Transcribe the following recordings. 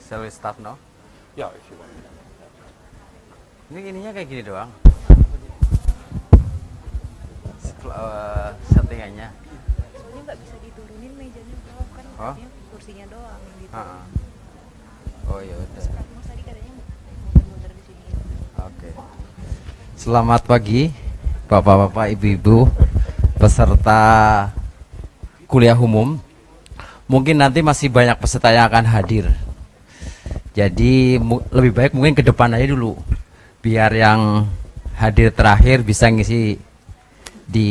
Shall we start now? Ya, if you want. Ini ininya kayak gini doang. Settingannya. Soalnya nggak bisa diturunin mejanya bro, kan Oh? katanya kursinya doang yang gitu. Oh ya udah. Terus Mas tadi katanya muter-muter di sini. Oke. Selamat pagi, bapak-bapak, ibu-ibu, peserta kuliah umum. Mungkin nanti masih banyak peserta yang akan hadir. Jadi lebih baik mungkin ke depan aja dulu, biar yang hadir terakhir bisa ngisi di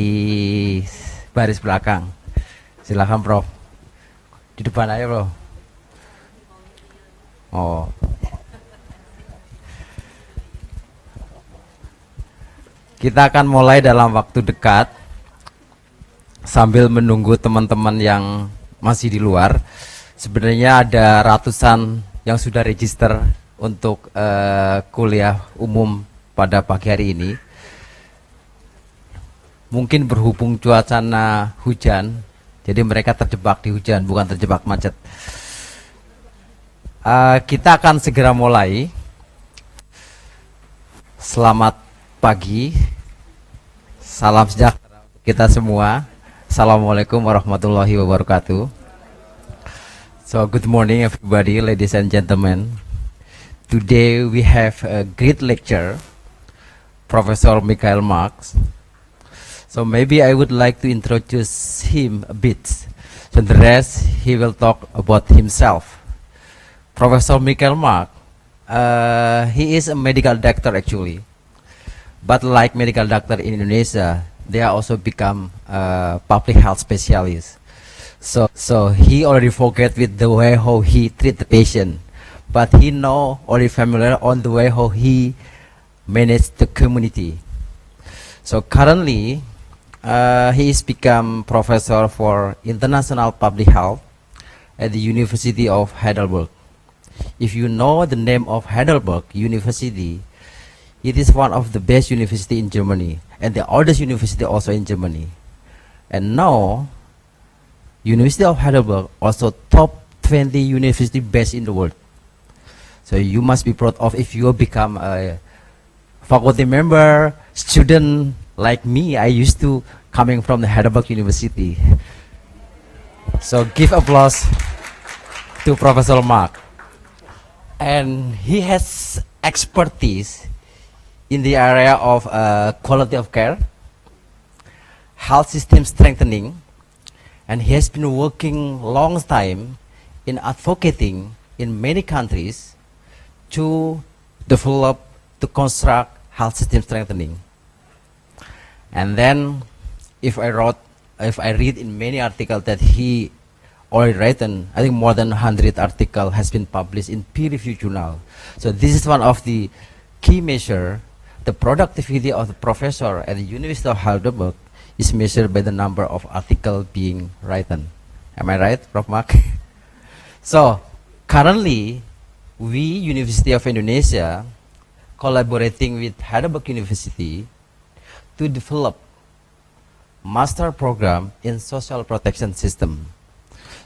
baris belakang. Silakan Prof. Di depan aja Prof. Oh. Kita akan mulai dalam waktu dekat sambil menunggu teman-teman yang masih di luar. Sebenarnya ada ratusan yang sudah register untuk kuliah umum pada pagi hari ini. Mungkin berhubung cuacana hujan, jadi mereka terjebak di hujan, bukan terjebak macet. Kita akan segera mulai. Selamat pagi, salam sejahtera untuk kita semua. Assalamualaikum warahmatullahi wabarakatuh. So good morning everybody, ladies and gentlemen. Today we have a great lecture, Professor Michael Marx. So maybe I would like to introduce him a bit. So the rest he will talk about himself. Professor Michael Marx, he is a medical doctor actually. But like medical doctor in Indonesia, they are also become public health specialists. So he already forget with the way how he treat the patient, but he know already familiar on the way how he manage the community. So currently, he is become professor for international public health at the University of Heidelberg. If you know the name of Heidelberg University, it is one of the best university in Germany and the oldest university also in Germany. And now, University of Heidelberg also top 20 university best in the world. So you must be proud of if you become a faculty member, student like me. I used to coming from the Heidelberg University. So give applause to Professor Mark. And he has expertise in the area of quality of care, health system strengthening, and he has been working long time in advocating in many countries to develop, to construct health system strengthening. And then, if I read in many articles that he already written, I think more than 100 articles has been published in peer-reviewed journal. So this is one of the key measure. The productivity of the professor at the University of Heidelberg is measured by the number of articles being written. Am I right, Prof. Mark? So, currently, we, University of Indonesia, collaborating with Heidelberg University to develop master program in social protection system.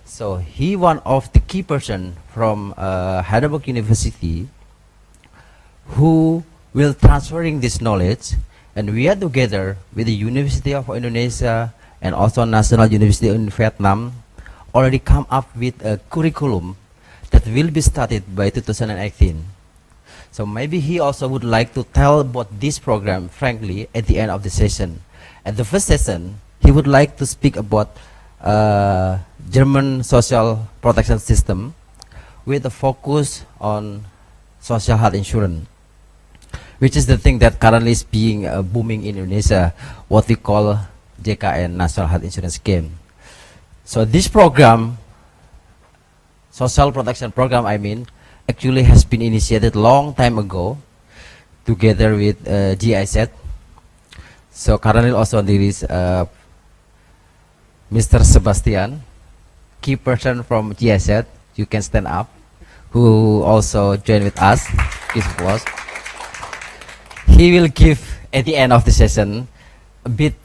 So, he one of the key person from Heidelberg University who will transferring this knowledge, and we are together with the University of Indonesia and also National University in Vietnam already come up with a curriculum that will be started by 2018. So maybe he also would like to tell about this program frankly at the end of the session. At the first session, he would like to speak about German social protection system with a focus on social health insurance, which is the thing that currently is being booming in Indonesia, what we call JKN, National Health Insurance Scheme. So this program, social protection program, I mean, actually has been initiated long time ago, together with GIZ. So currently also there is Mr. Sebastian, key person from GIZ, you can stand up, who also joined with us. Please applause. He will give at the end of the session a bit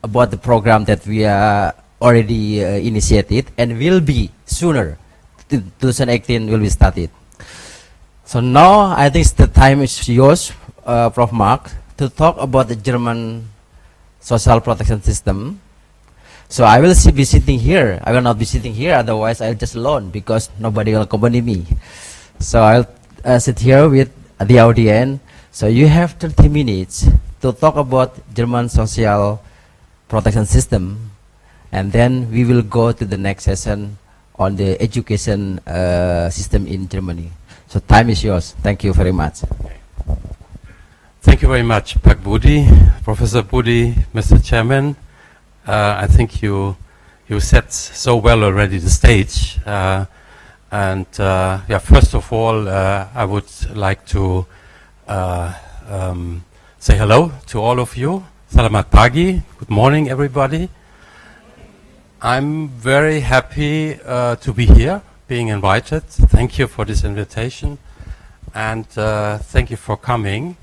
about the program that we are already initiated and will be sooner 2018 will be started. So now I think the time is yours, Prof. Mark, to talk about the German social protection system. So I will be sitting here. I will not be sitting here, otherwise I'll just alone because nobody will accompany me. So I'll sit here with the audience. So you have 30 minutes to talk about German social protection system, and then we will go to the next session on the education system in Germany. So time is yours. Thank you very much. Thank you very much, Pak Budi, Professor Budi, Mr. Chairman. I think you set so well already the stage. Yeah, first of all, I would like to say hello to all of you. Selamat pagi. Good morning, everybody. I'm very happy to be here, being invited. Thank you for this invitation, and thank you for coming.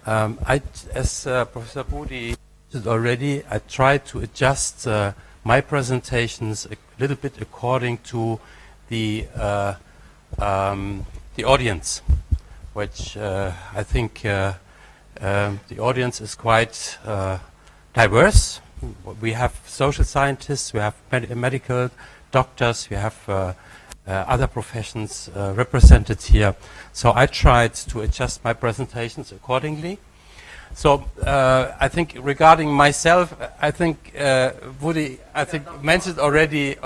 As Professor Budi said already, I tried to adjust my presentations a little bit according to the audience, which I think the audience is quite diverse. We have social scientists, we have medical doctors, we have other professions represented here. So I tried to adjust my presentations accordingly. So I think regarding myself, I think Woody, mentioned already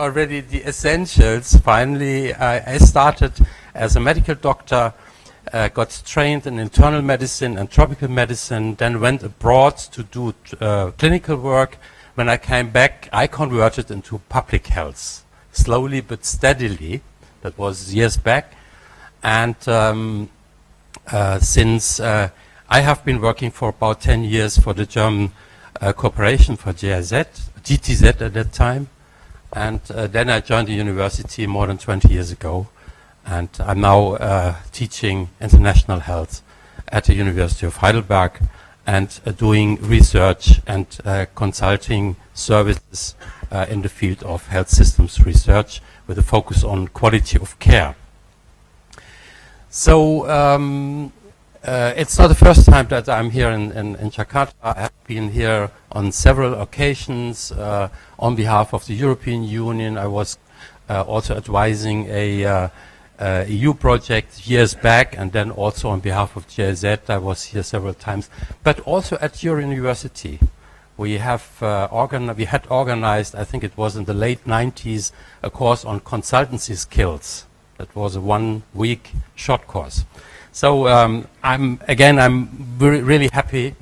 the essentials. Finally, I started as a medical doctor, got trained in internal medicine and tropical medicine, then went abroad to do clinical work. When I came back, I converted into public health, slowly but steadily. That was years back. And since I have been working for about 10 years for the German Corporation for GTZ at that time. And then I joined the university more than 20 years ago. And I'm now teaching international health at the University of Heidelberg and doing research and consulting services in the field of health systems research with a focus on quality of care. So it's not the first time that I'm here in Jakarta. I have been here on several occasions on behalf of the European Union. I was also advising a EU project years back, and then also on behalf of GIZ I was here several times. But also at your university, we have we had organized, I think it was in the late 90s, a course on consultancy skills. That was a 1-week short course. So I'm really happy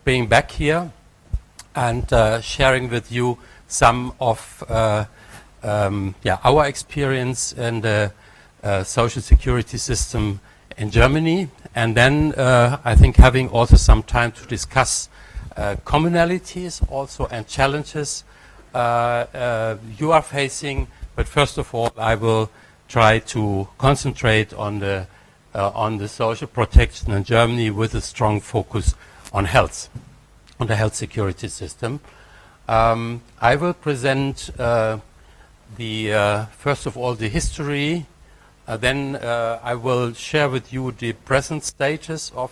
being back here and sharing with you some of our experience in the social security system in Germany, and then I think having also some time to discuss commonalities also and challenges you are facing. But first of all, I will try to concentrate on the social protection in Germany with a strong focus on health, on the health security system. I will present first of all the history. Then I will share with you the present status of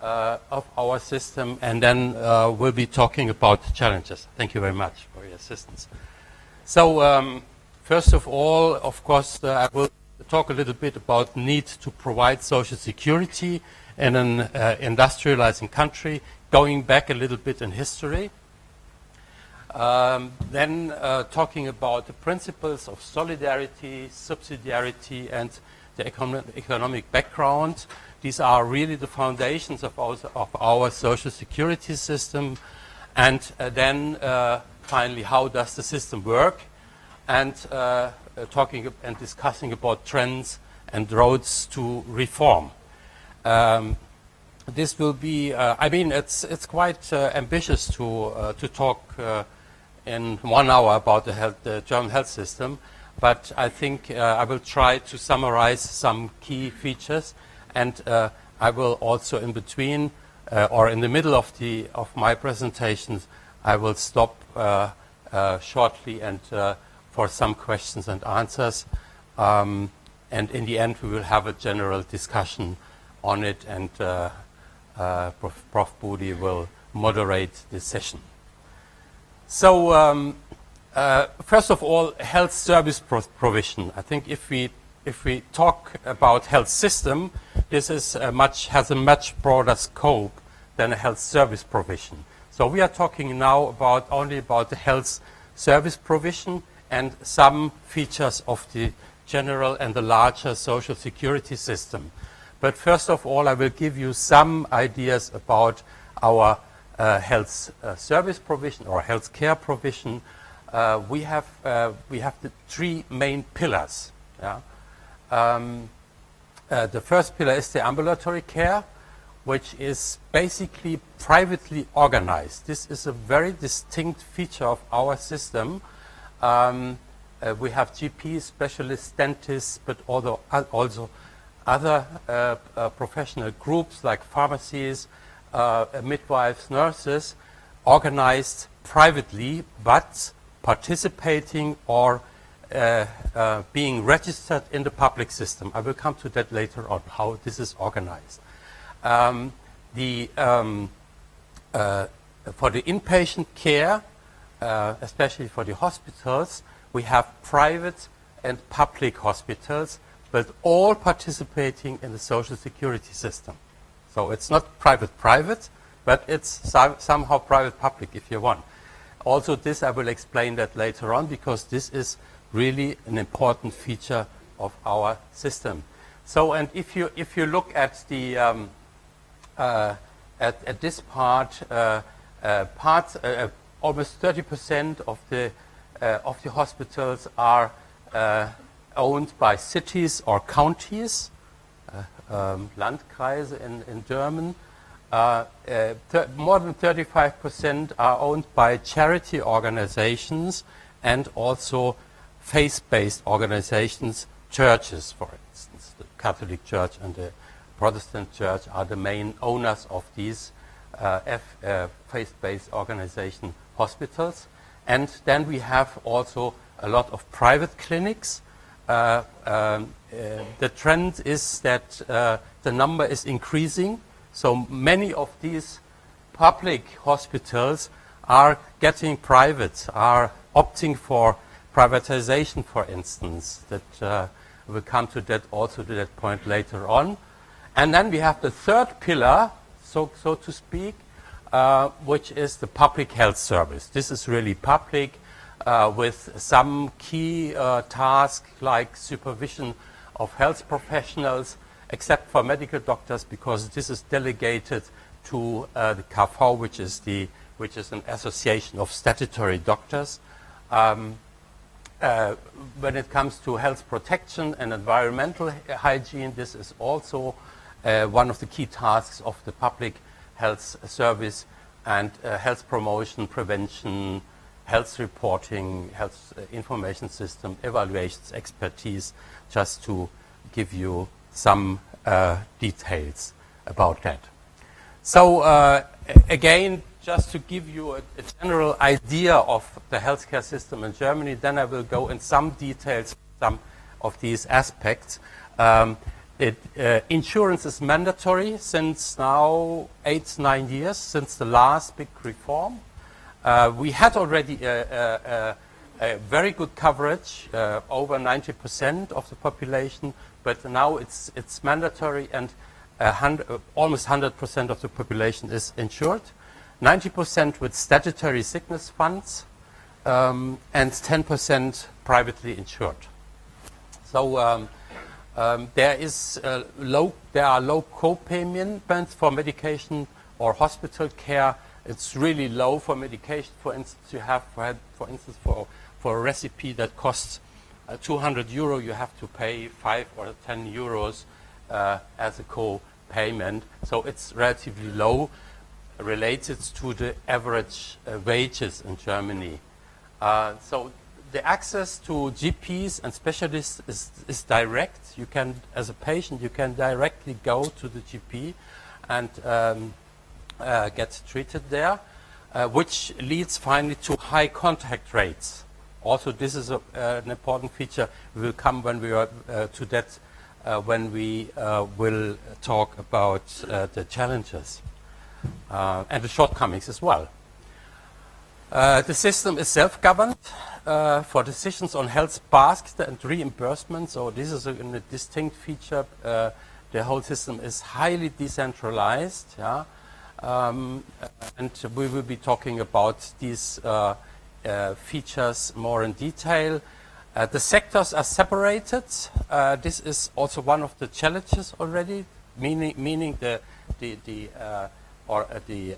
our system, and then we'll be talking about the challenges. Thank you very much for your assistance. So first of all, of course, I will talk a little bit about the need to provide social security in an industrializing country, going back a little bit in history. Then talking about the principles of solidarity, subsidiarity, and the economic background. These are really the foundations of our social security system. And then finally, how does the system work? And talking and discussing about trends and roads to reform. This will be, it's quite ambitious to talk in 1 hour about the German health system, but I think I will try to summarize some key features, and I will also in between or in the middle of my presentations, I will stop shortly and for some questions and answers. And in the end, we will have a general discussion on it, and Prof. Budi will moderate this session. So, first of all, health service provision. I think if we talk about health system, this is has a much broader scope than a health service provision. So we are talking now only about the health service provision and some features of the general and the larger social security system. But first of all, I will give you some ideas about our health service provision or health care provision. We have the three main pillars. Yeah? The first pillar is the ambulatory care, which is basically privately organized. This is a very distinct feature of our system. We have GPs, specialists, dentists, but also other professional groups like pharmacies, midwives, nurses, organized privately, but participating or being registered in the public system. I will come to that later on, how this is organized. For the inpatient care, especially for the hospitals, we have private and public hospitals, but all participating in the social security system. So it's not private-private, but it's somehow private-public if you want. Also this, I will explain that later on, because this is really an important feature of our system. So, and if you look at the at this part, almost 30% of the hospitals are owned by cities or counties, Landkreise in German. More than 35% are owned by charity organizations and also faith-based organizations, churches, for instance. The Catholic Church and the Protestant Church are the main owners of these faith-based organization hospitals. And then we have also a lot of private clinics. The trend is that the number is increasing. So many of these public hospitals are getting private, are opting for privatization, for instance. That we'll come to that also to that point later on. And then we have the third pillar, so to speak, which is the public health service. This is really public, with some key tasks like supervision of health professionals, except for medical doctors, because this is delegated to the KV, which is an association of statutory doctors. When it comes to health protection and environmental hygiene, this is also one of the key tasks of the public health service, and health promotion, prevention, health reporting, health information system, evaluations, expertise, just to give you some details about that. So again, just to give you a general idea of the healthcare system in Germany, then I will go in some details, some of these aspects. Insurance is mandatory since now 8-9 years, since the last big reform. We had already a very good coverage, over 90% of the population, but now it's mandatory, and almost 100% of the population is insured. 90% with statutory sickness funds, and 10% privately insured. So there are low co-payments for medication or hospital care. It's really low for medication. For instance, you have, for instance, for a recipe that costs €200, you have to pay 5 or 10 euros as a co-payment. So it's relatively low, related to the average wages in Germany. So the access to GPs and specialists is direct. You can, as a patient, you can directly go to the GP and get treated there, which leads finally to high contact rates Also, this is an important feature. We will come when we are to that when we will talk about the challenges and the shortcomings as well. The system is self-governed for decisions on health basket and reimbursement. So this is a distinct feature. The whole system is highly decentralized. Yeah? And we will be talking about these features more in detail. The sectors are separated. This is also one of the challenges already, meaning the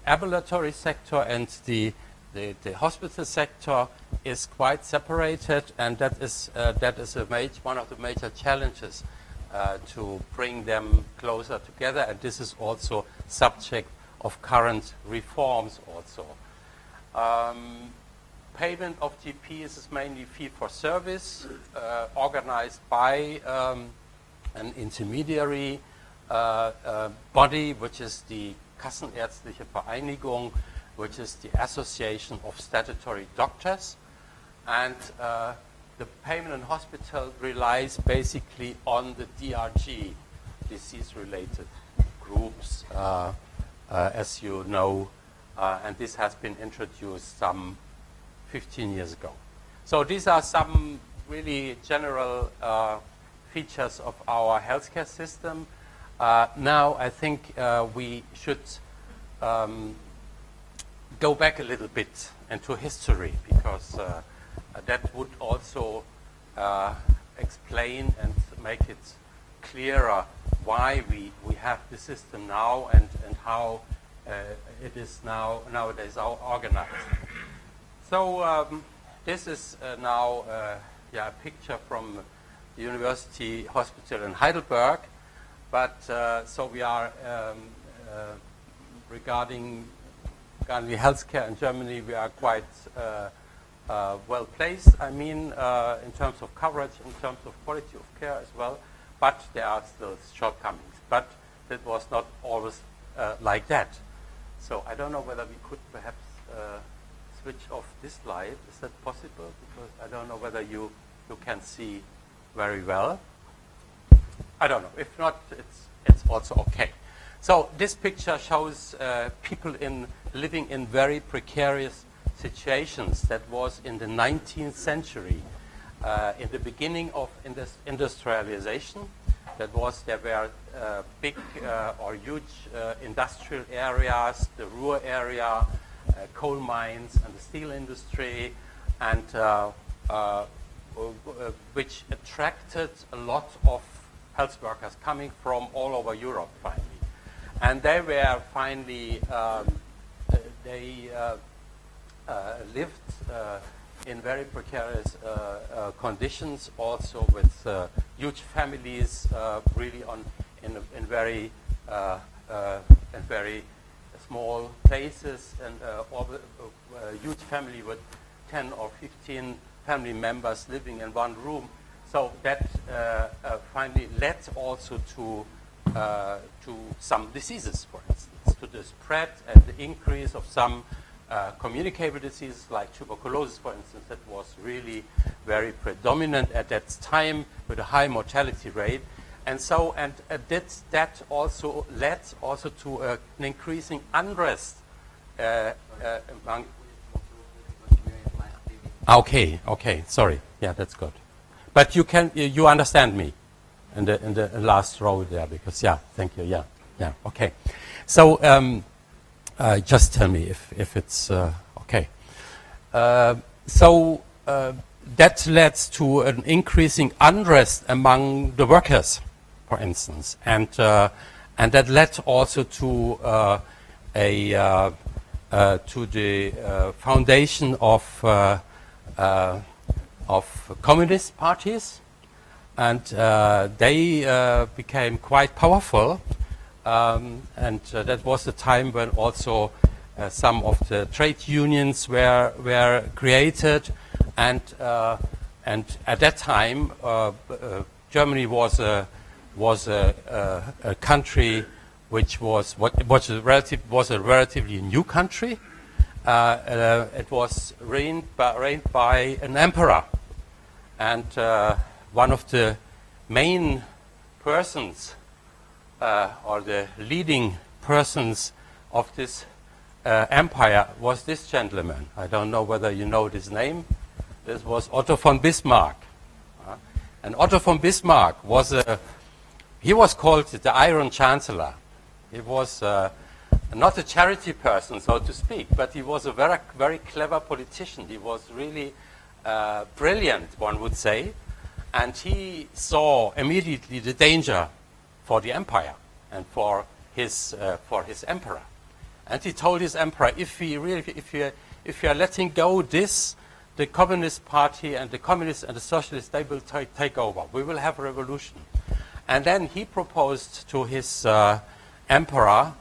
ambulatory sector and the hospital sector is quite separated, and that is one of the major challenges to bring them closer together. And this is also subject of current reforms also. Payment of GPs is mainly fee-for-service, organized by an intermediary body, which is the Kassenärztliche Vereinigung, which is the Association of Statutory Doctors. And the payment in hospital relies basically on the DRG, disease-related groups, as you know, and this has been introduced some 15 years ago. So these are some really general features of our healthcare system. Now I think we should go back a little bit into history, because that would also explain and make it clearer why we have the system now and how it is nowadays organized. So this is now a picture from the University Hospital in Heidelberg. But so we are regarding healthcare in Germany, we are quite well placed. I mean, in terms of coverage, in terms of quality of care as well. But there are still shortcomings. But that was not always like that. So I don't know whether we could perhaps switch off this slide. Is that possible? Because I don't know whether you can see very well. I don't know. If not, it's also okay. So this picture shows people living in very precarious situations. That was in the 19th century, in the beginning of industrialization. There were big or huge industrial areas, the Ruhr area, coal mines, and the steel industry, and which attracted a lot of health workers coming from all over Europe finally. And they were finally, they lived in very precarious conditions, also with huge families, really in very small places, and a huge family with 10 or 15 family members living in one room. So that finally led also to some diseases, for instance, to the spread and the increase of some communicable diseases like tuberculosis, for instance, that was really very predominant at that time with a high mortality rate. And so, that also led also to an increasing unrest among. Okay, sorry. Yeah, that's good. But you understand me in the last row there, because thank you. Yeah, okay. So just tell me if it's okay. So that led to an increasing unrest among the workers, for instance, and that led also to the foundation of communist parties, and they became quite powerful, and that was the time when also some of the trade unions were created, and at that time Germany was a country which was a relatively new country, it was reigned by an emperor. And one of the main persons, or the leading persons of this empire was this gentleman. I don't know whether you know his name. This was Otto von Bismarck. And Otto von Bismarck was he was called the Iron Chancellor. He was not a charity person, so to speak, but he was a very, very clever politician. He was really brilliant, one would say. And he saw immediately the danger for the empire and for his emperor. And he told his emperor, if you are letting go this, the Communist Party and the Communists and the Socialists, they will take over. We will have a revolution. And then he proposed to his emperor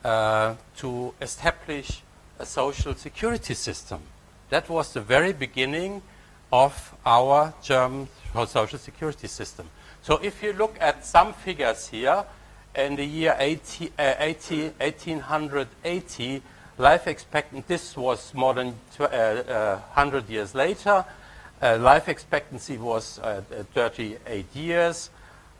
to establish a social security system. That was the very beginning of our German social security system. So if you look at some figures here, in the year 1880, life expectancy, this was more than 100 years later, life expectancy was 38 years,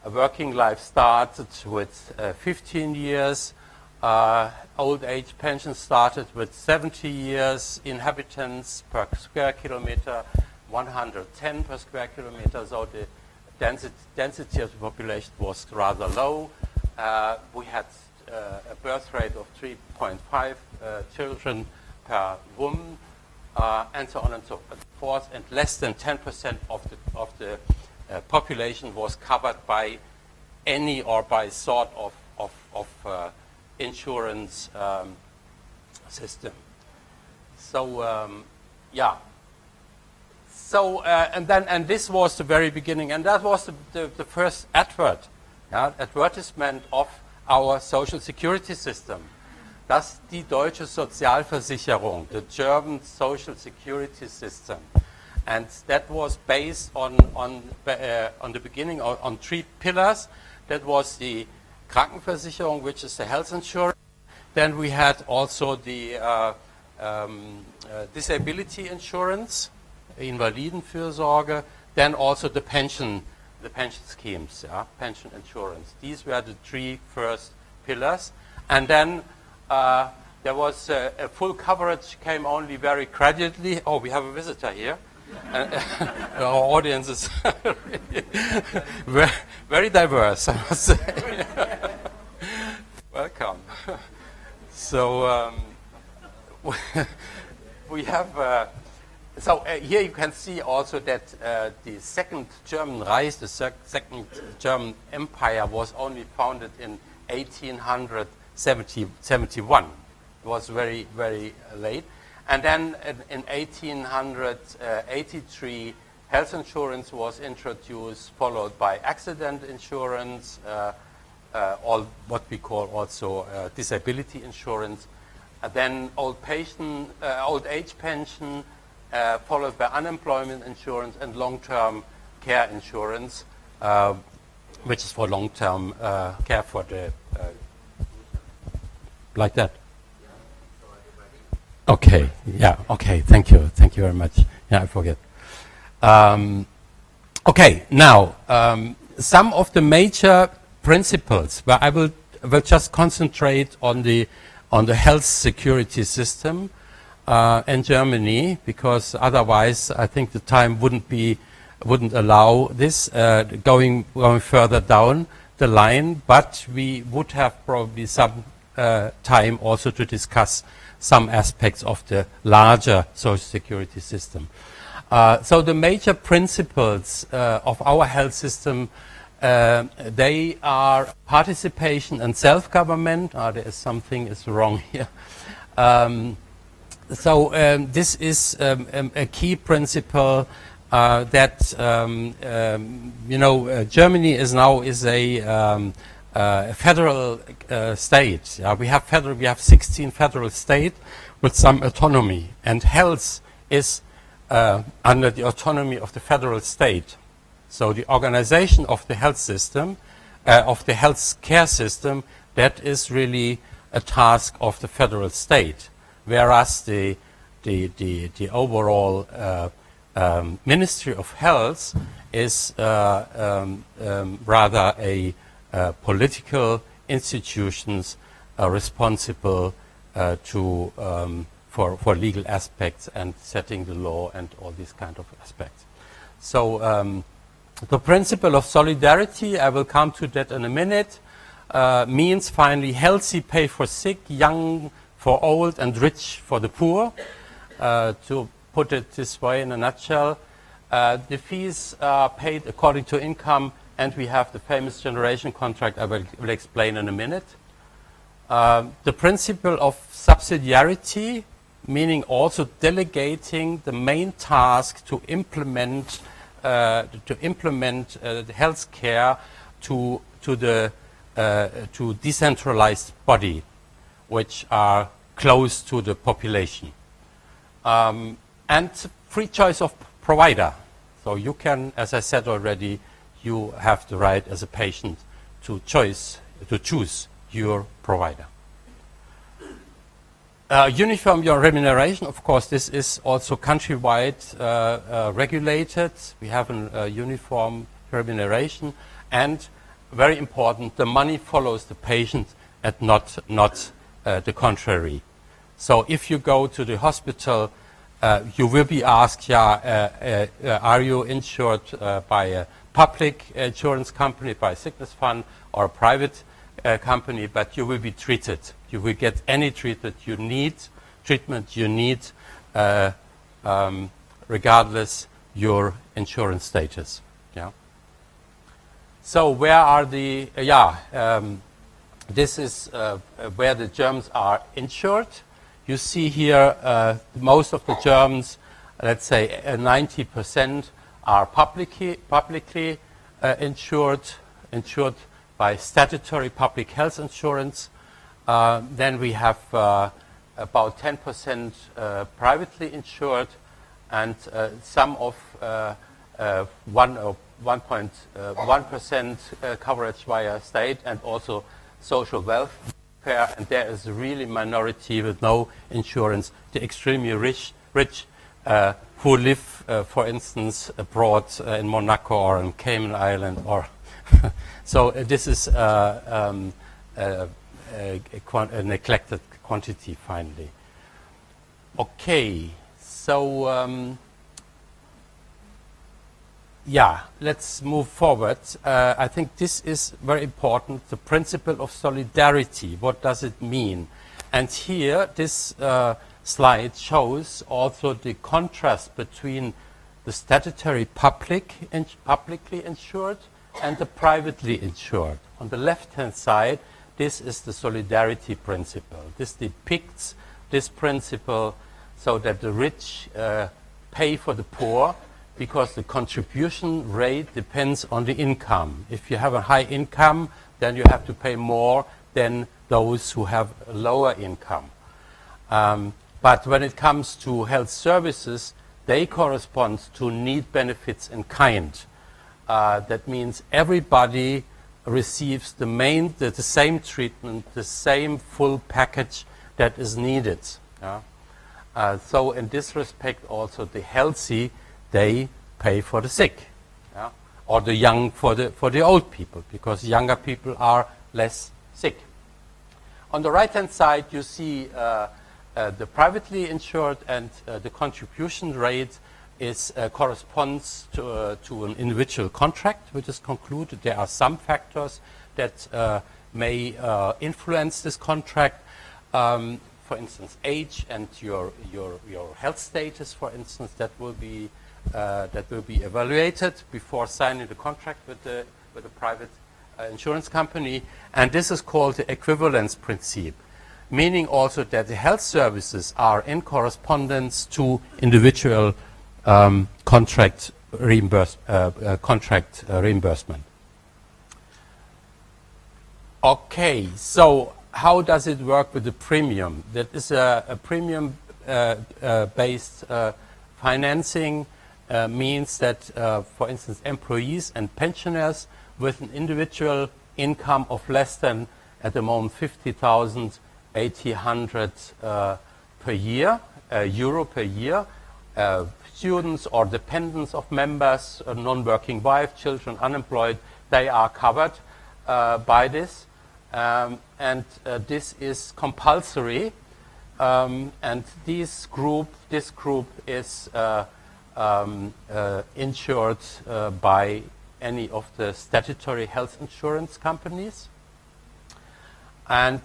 working life started with 15 years, old age pension started with 70 years, inhabitants per square kilometer, 110 per square kilometer, so the density of the population was rather low. We had a birth rate of 3.5 children per woman, and so on and so forth, and less than 10% of the population was covered by any or by sort of insurance system. So yeah. So and this was the very beginning, and that was the first advertisement of our social security system. That's die deutsche Sozialversicherung, the German social security system, and that was based on the beginning on three pillars. That was the Krankenversicherung, which is the health insurance. Then we had also the disability insurance, Invalidenfürsorge. Then also the pension schemes, pension insurance. These were the three first pillars. And then there was a full coverage came only very gradually. Oh, we have a visitor here. Our audience is very, very diverse, I must say. Welcome. So we have... So here you can see also that the Second German Reich, the Second German Empire, was only founded in 1871. It was very, very late. And then in 1883, health insurance was introduced, followed by accident insurance, all what we call also disability insurance. Then old age pension, followed by unemployment insurance and long-term care insurance, which is for long-term care for the like that. Okay, yeah, okay, thank you very much. Yeah, I forget. Okay, now some of the major principles, where I will just concentrate on the health security system in Germany, because otherwise I think the time wouldn't allow this going further down the line. But we would have probably some time also to discuss some aspects of the larger social security system. So the major principles of our health system, they are participation and self-government. There is something is wrong here. So this is a key principle that Germany is now a federal state. We have 16 federal states with some autonomy, and health is under the autonomy of the federal state. So the organization of the health system, of the health care system, that is really a task of the federal state. Whereas the the overall Ministry of Health is rather a political institutions responsible for legal aspects and setting the law and all these kind of aspects. So the principle of solidarity, I will come to that in a minute, means finally healthy pay for sick, young for old, and rich for the poor. To put it this way in a nutshell, the fees are paid according to income, and we have the famous generation contract I will explain in a minute. The principle of subsidiarity, meaning also delegating the main task to implement the health care to decentralized body, which are close to the population, and free choice of provider. So you can, as I said already, you have the right as a patient to choose your provider. Uniform your remuneration, of course, this is also countrywide regulated. We have a uniform remuneration, and very important, the money follows the patient and not the contrary. So if you go to the hospital, you will be asked, are you insured by a public insurance company, by a sickness fund, or a private company, but you will be treated. You will get any treatment you need, regardless your insurance status. Yeah. So where are the, this is where the Germans are insured. You see here most of the Germans, let's say 90% are publicly insured by statutory public health insurance. Then we have about 10% privately insured, and some of 1.1% coverage via state, and also social welfare. And there is a really minority with no insurance, the extremely rich who live, for instance, abroad in Monaco or in Cayman Island, or so this is a neglected quantity finally. Okay, so let's move forward. I think this is very important, the principle of solidarity. What does it mean? And here, this slide shows also the contrast between the statutory publicly insured and the privately insured. On the left-hand side, this is the solidarity principle. This depicts this principle so that the rich pay for the poor, because the contribution rate depends on the income. If you have a high income, then you have to pay more than those who have a lower income. But when it comes to health services, they correspond to need benefits in kind. That means everybody receives the same treatment, the same full package that is needed. So in this respect also the healthy, they pay for the sick, or the young for the old people, because younger people are less sick. On the right hand side you see the privately insured, and the contribution rate corresponds to an individual contract which is concluded. There are some factors that may influence this contract. For instance, age and your health status, for instance, that will be evaluated before signing the contract with the private insurance company. And this is called the equivalence principle, meaning also that the health services are in correspondence to individual contract reimbursement. Okay, so how does it work with the premium? That is a premium based financing means that, for instance, employees and pensioners with an individual income of less than, at the moment, 50,000, 1,800 per year, euro per year. Students or dependents of members, non-working wife, children, unemployed, they are covered by this. And this is compulsory. And this group is insured by any of the statutory health insurance companies. And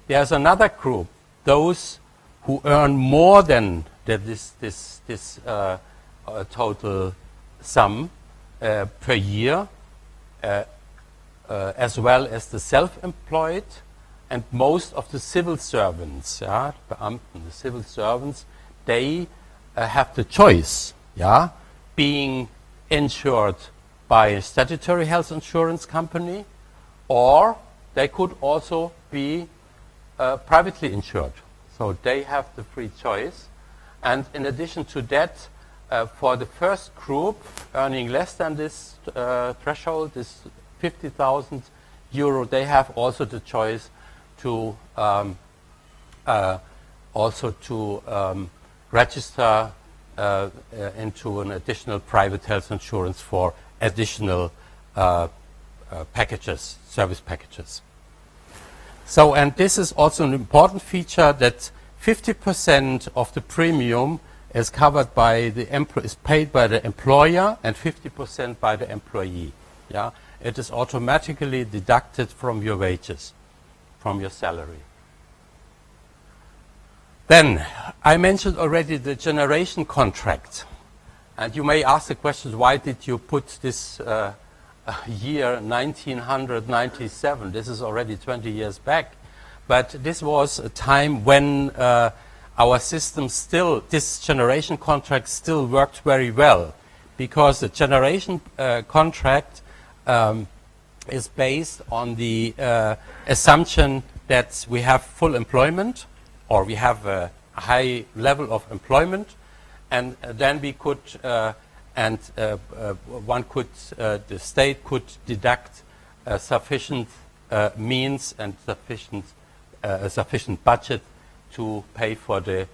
there's another group, those who earn more than this total sum per year, as well as the self-employed and most of the civil servants, Beamten, the civil servants, they have the choice, being insured by a statutory health insurance company, or they could also be privately insured. So they have the free choice. And in addition to that, for the first group earning less than this threshold, this 50,000 euro, they have also the choice to register into an additional private health insurance for additional packages, service packages. So, and this is also an important feature, that 50% of the premium is covered by the is paid by the employer and 50% by the employee. Yeah, it is automatically deducted from your wages, from your salary. Then, I mentioned already the generation contract. And you may ask the question, why did you put this year 1997? This is already 20 years back. But this was a time when our system still, this generation contract still worked very well. Because the generation contract is based on the assumption that we have full employment, or we have a high level of employment, and then we could, the state could deduct sufficient means and sufficient budget to pay for the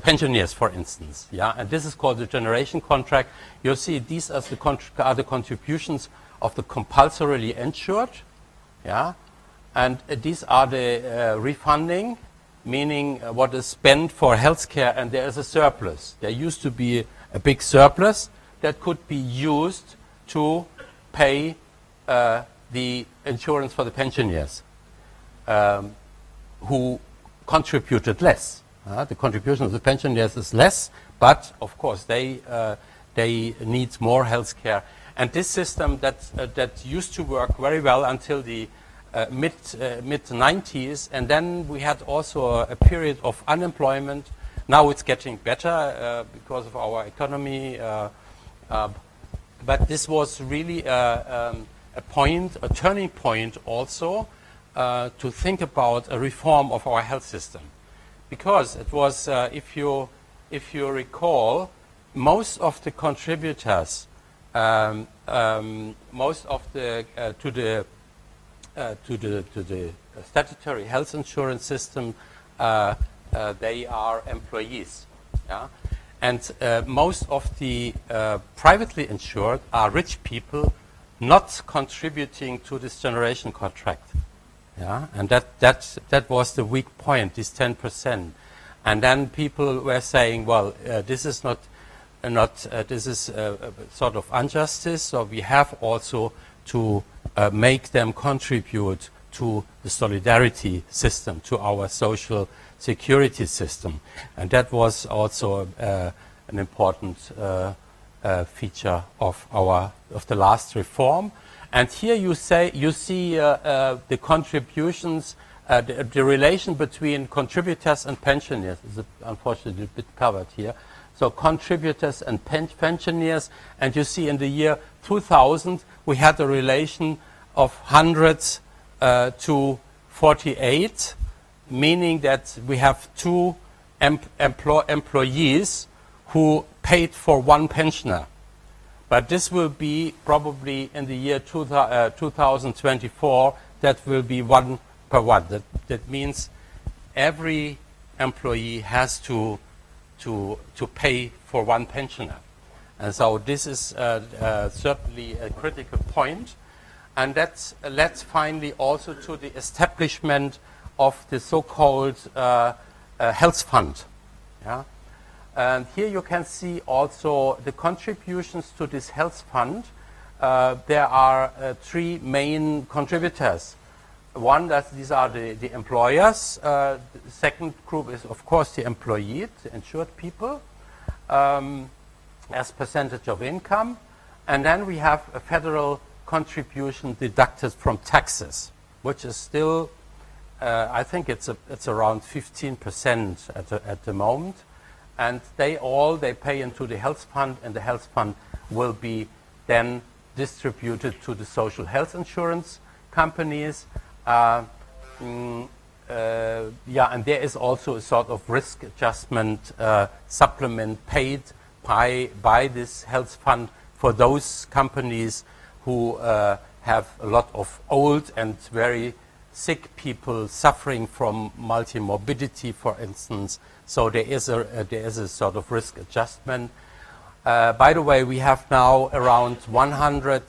pensioners, for instance. Yeah, and this is called the generation contract. You see, these are the contributions of the compulsorily insured. Yeah. And these are the refunding, meaning what is spent for healthcare, and there is a surplus. There used to be a big surplus that could be used to pay the insurance for the pensioners who contributed less. The contribution of the pensioners is less, but of course they need more healthcare. And this system that used to work very well until the mid 90s, and then we had also a period of unemployment. Now it's getting better because of our economy, but this was really a turning point also to think about a reform of our health system, because it was, if you recall, most of the contributors, to the statutory health insurance system, they are employees. Yeah? And most of the privately insured are rich people not contributing to this generation contract. Yeah? And that was the weak point, this 10%. And then people were saying, well, this is this is sort of injustice, so we have also to make them contribute to the solidarity system, to our social security system. And that was also an important feature of the last reform. And here you see the contributions, the relation between contributors and pensioners is unfortunately a bit covered here. So contributors and pensioners, and you see in the year 2000 we had a relation of 100 to 48, meaning that we have two employees who paid for one pensioner. But this will be probably in the year 2024, that will be 1 per 1. That means every employee has to pay for one pensioner. And so this is certainly a critical point. And that leads finally also to the establishment of the so-called health fund. Yeah? And here you can see also the contributions to this health fund. There are three main contributors. One, these are the employers. The second group is, of course, the employee, the insured people, as percentage of income. And then we have a federal contribution deducted from taxes, which is still, I think it's around 15% at the moment. And they pay into the health fund, and the health fund will be then distributed to the social health insurance companies. And there is also a sort of risk adjustment supplement paid by this health fund for those companies who have a lot of old and very sick people suffering from multi-morbidity, for instance. So there is a sort of risk adjustment. By the way, we have now around 100,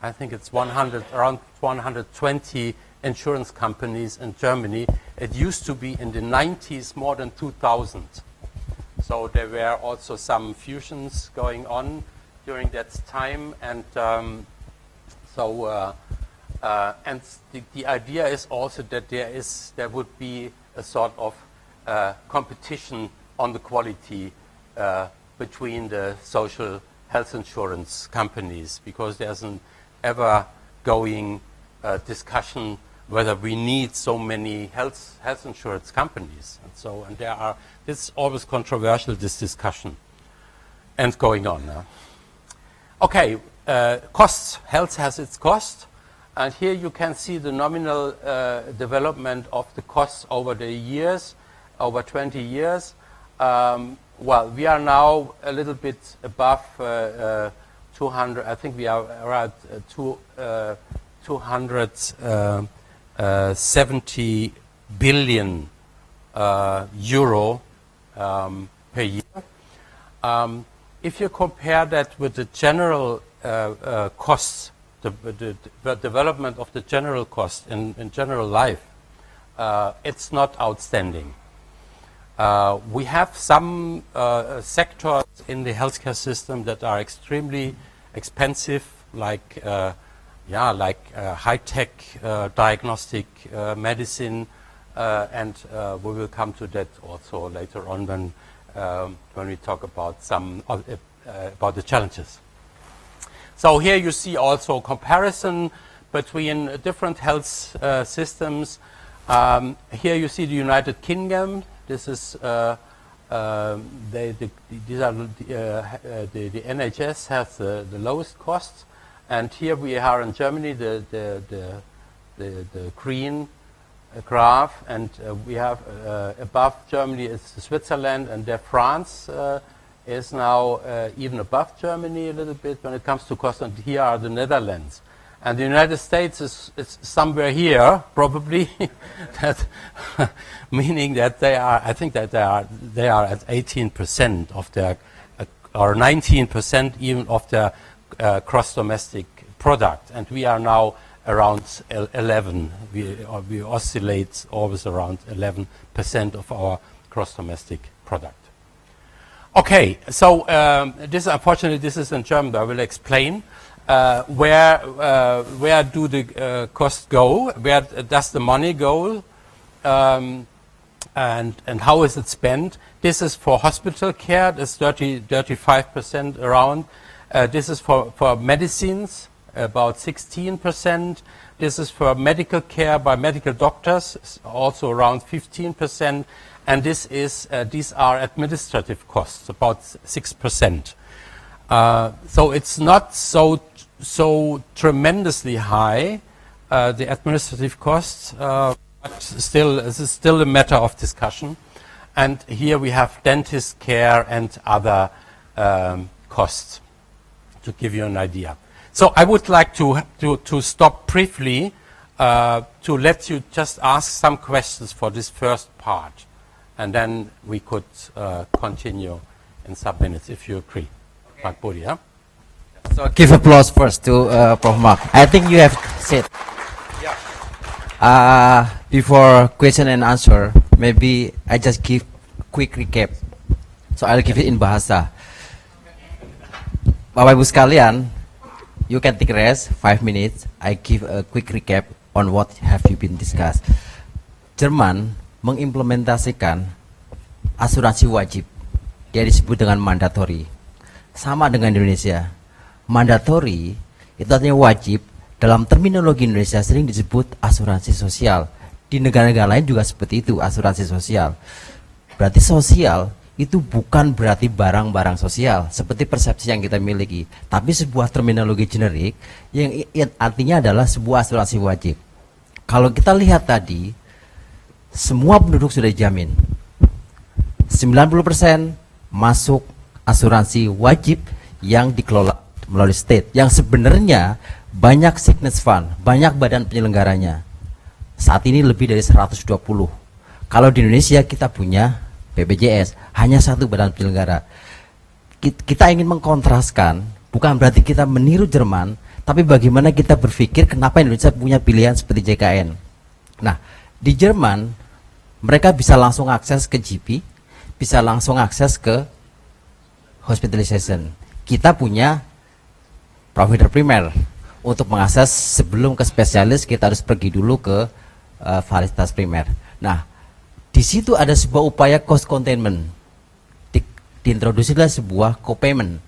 I think it's around 120 insurance companies in Germany. It used to be in the 90s more than 2,000. So there were also some fusions going on during that time, and the idea is also that there would be a sort of competition on the quality between the social health insurance companies, because there's an ever-going discussion whether we need so many health insurance companies, and this is always controversial, this discussion, and going on now. Okay, costs. Health has its cost, and here you can see the nominal development of the costs over the years, over 20 years. Well, we are now a little bit above 200. I think we are around 270 billion euro per year. If you compare that with the general costs, the development of the general cost in general life, it's not outstanding. We have some sectors in the healthcare system that are extremely expensive, like high-tech diagnostic medicine, and we will come to that also later on when we talk about about the challenges. So here you see also comparison between different health systems. Here you see the United Kingdom. This is the NHS has the lowest costs, and here we are in Germany, the green graph, and we have above Germany is Switzerland, and there France is now even above Germany a little bit when it comes to cost, and here are the Netherlands. And the United States is somewhere here, probably, that meaning that they are at 18% of their, or 19% even of their gross domestic product, and we are now around 11. We oscillate always around 11% of our gross domestic product. Okay, so unfortunately this is in German, but I will explain. Where do the costs go? Where does the money go? And how is it spent? This is for hospital care. That's 35% around. This is for medicines, about 16%. This is for medical care by medical doctors, also around 15%. And these are administrative costs, about 6%. So it's not so tremendously high, the administrative costs, but still, this is still a matter of discussion. And here we have dentist care and other costs, to give you an idea. So I would like to stop briefly to let you just ask some questions for this first part, and then we could continue in some minutes if you agree. Pak Budi, yeah? So give applause first to Prof. Mark. I think you have said. Before question and answer, maybe I just give quick recap. So I'll give it in bahasa. Bapak Ibu sekalian, you can take rest 5 minutes. I give a quick recap on what have you been discussed. Jerman mengimplementasikan asuransi wajib. Dia disebut dengan mandatory. Sama dengan Indonesia. Mandatory itu artinya wajib. Dalam terminologi Indonesia sering disebut asuransi sosial. Di negara-negara lain juga seperti itu, asuransi sosial. Berarti sosial itu bukan berarti barang-barang sosial seperti persepsi yang kita miliki, tapi sebuah terminologi generik yang artinya adalah sebuah asuransi wajib. Kalau kita lihat tadi, semua penduduk sudah dijamin. 90% masuk asuransi wajib yang dikelola melalui state, yang sebenarnya banyak sickness fund, banyak badan penyelenggaranya. Saat ini lebih dari 120. Kalau di Indonesia kita punya BPJS, hanya satu badan penyelenggara. Kita ingin mengkontraskan, bukan berarti kita meniru Jerman, tapi bagaimana kita berpikir kenapa Indonesia punya pilihan seperti JKN. Nah, di Jerman, mereka bisa langsung akses ke GP, bisa langsung akses ke hospitalization. Kita punya provider primer. Untuk mengakses sebelum ke spesialis, kita harus pergi dulu ke fasilitas primer. Nah, di situ ada sebuah upaya cost containment. Diintroduksilah sebuah co-payment.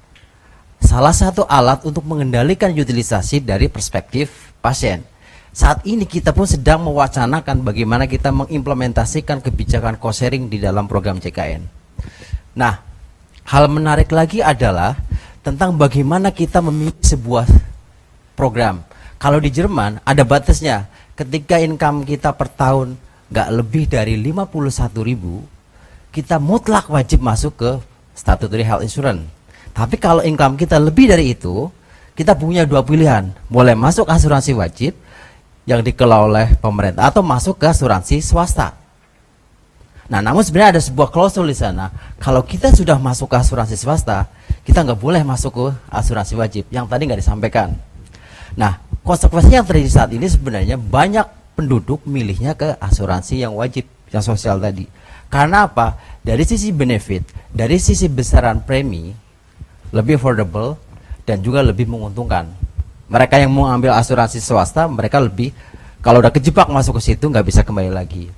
Salah satu alat untuk mengendalikan utilisasi dari perspektif pasien. Saat ini kita pun sedang mewacanakan bagaimana kita mengimplementasikan kebijakan cost sharing di dalam program JKN. Nah, hal menarik lagi adalah tentang bagaimana kita memilih sebuah program. Kalau di Jerman ada batasnya. Ketika income kita per tahun nggak lebih dari 51.000, kita mutlak wajib masuk ke statutory health insurance. Tapi kalau income kita lebih dari itu, kita punya dua pilihan. Boleh masuk asuransi wajib yang dikelola oleh pemerintah atau masuk ke asuransi swasta. Nah, namun sebenarnya ada sebuah klausul di sana. Kalau kita sudah masuk ke asuransi swasta, kita nggak boleh masuk ke asuransi wajib. Yang tadi nggak disampaikan. Nah, konsekuensi yang terjadi saat ini sebenarnya banyak penduduk milihnya ke asuransi yang wajib, yang sosial tadi. Karena apa? Dari sisi benefit, dari sisi besaran premi, lebih affordable dan juga lebih menguntungkan. Mereka yang mau ambil asuransi swasta, mereka lebih, kalau udah kejebak masuk ke situ nggak bisa kembali lagi.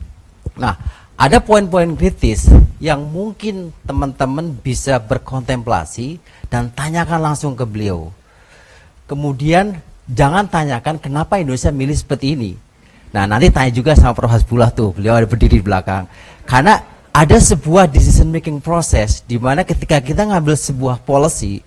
Nah, ada poin-poin kritis yang mungkin teman-teman bisa berkontemplasi dan tanyakan langsung ke beliau. Kemudian jangan tanyakan kenapa Indonesia milih seperti ini. Nah, nanti tanya juga sama Prof. Hasbullah tuh, beliau ada berdiri di belakang. Karena ada sebuah decision making process di mana ketika kita ngambil sebuah policy,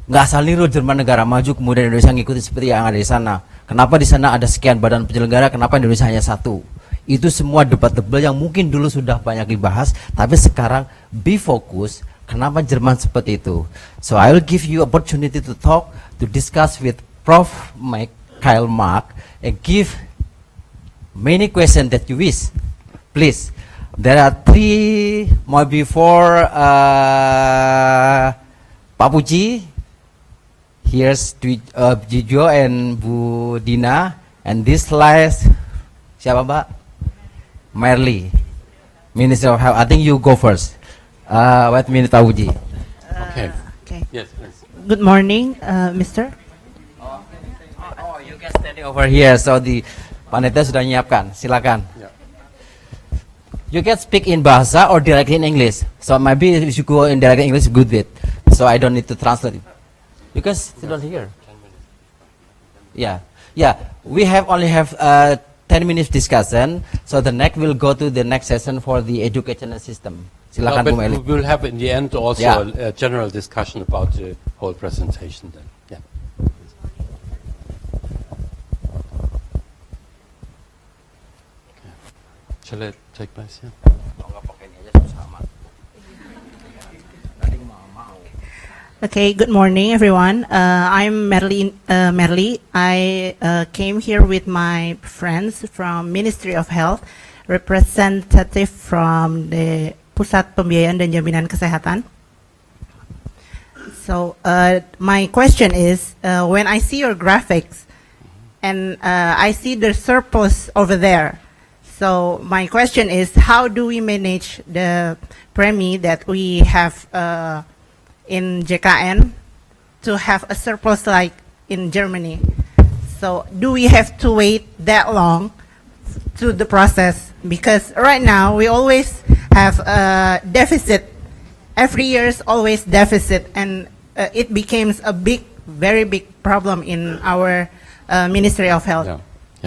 nggak asal niru Jerman negara maju kemudian Indonesia ngikutin seperti yang ada di sana. Kenapa di sana ada sekian badan penyelenggara, kenapa Indonesia hanya satu? Itu semua debatable yang mungkin dulu sudah banyak dibahas, tapi sekarang be focus. Kenapa Jerman seperti itu? So I will give you opportunity to talk, to discuss with Prof. Kyle Mark and give many questions that you wish. Please, there are 3 more before Pak Puji. Here's Jijo and Bu Dina, and this last siapa Mbak? Merly, Minister of Health. I think you go first. Wait a minute, Pak Puji. Okay. Yes, please. Good morning, Mr. Oh, you can standing over here. So the panitia sudah nyiapkan. Silakan. Yeah. You can speak in bahasa or directly in English. So maybe if you go in direct English, good bit. So I don't need to translate it. You can still here. Yeah, yeah. We only have 10 minutes discussion. So the next will go to the next session for the educational system. Silakan, Bu but Meli. we will have in the end also Yeah. a general discussion about the whole presentation then. Yeah. Okay. Shall I take place here? Okay, good morning, everyone. I'm Merly. I came here with my friends from Ministry of Health, representative from the Pusat Pembiayaan dan Jaminan Kesehatan. So my question is, when I see your graphics and I see the surplus over there, so my question is, how do we manage the premium that we have in JKN to have a surplus like in Germany? So do we have to wait that long to the process? Because right now we always have a deficit. Every year is always deficit, and it becomes a very big problem in our Ministry of Health. Yeah.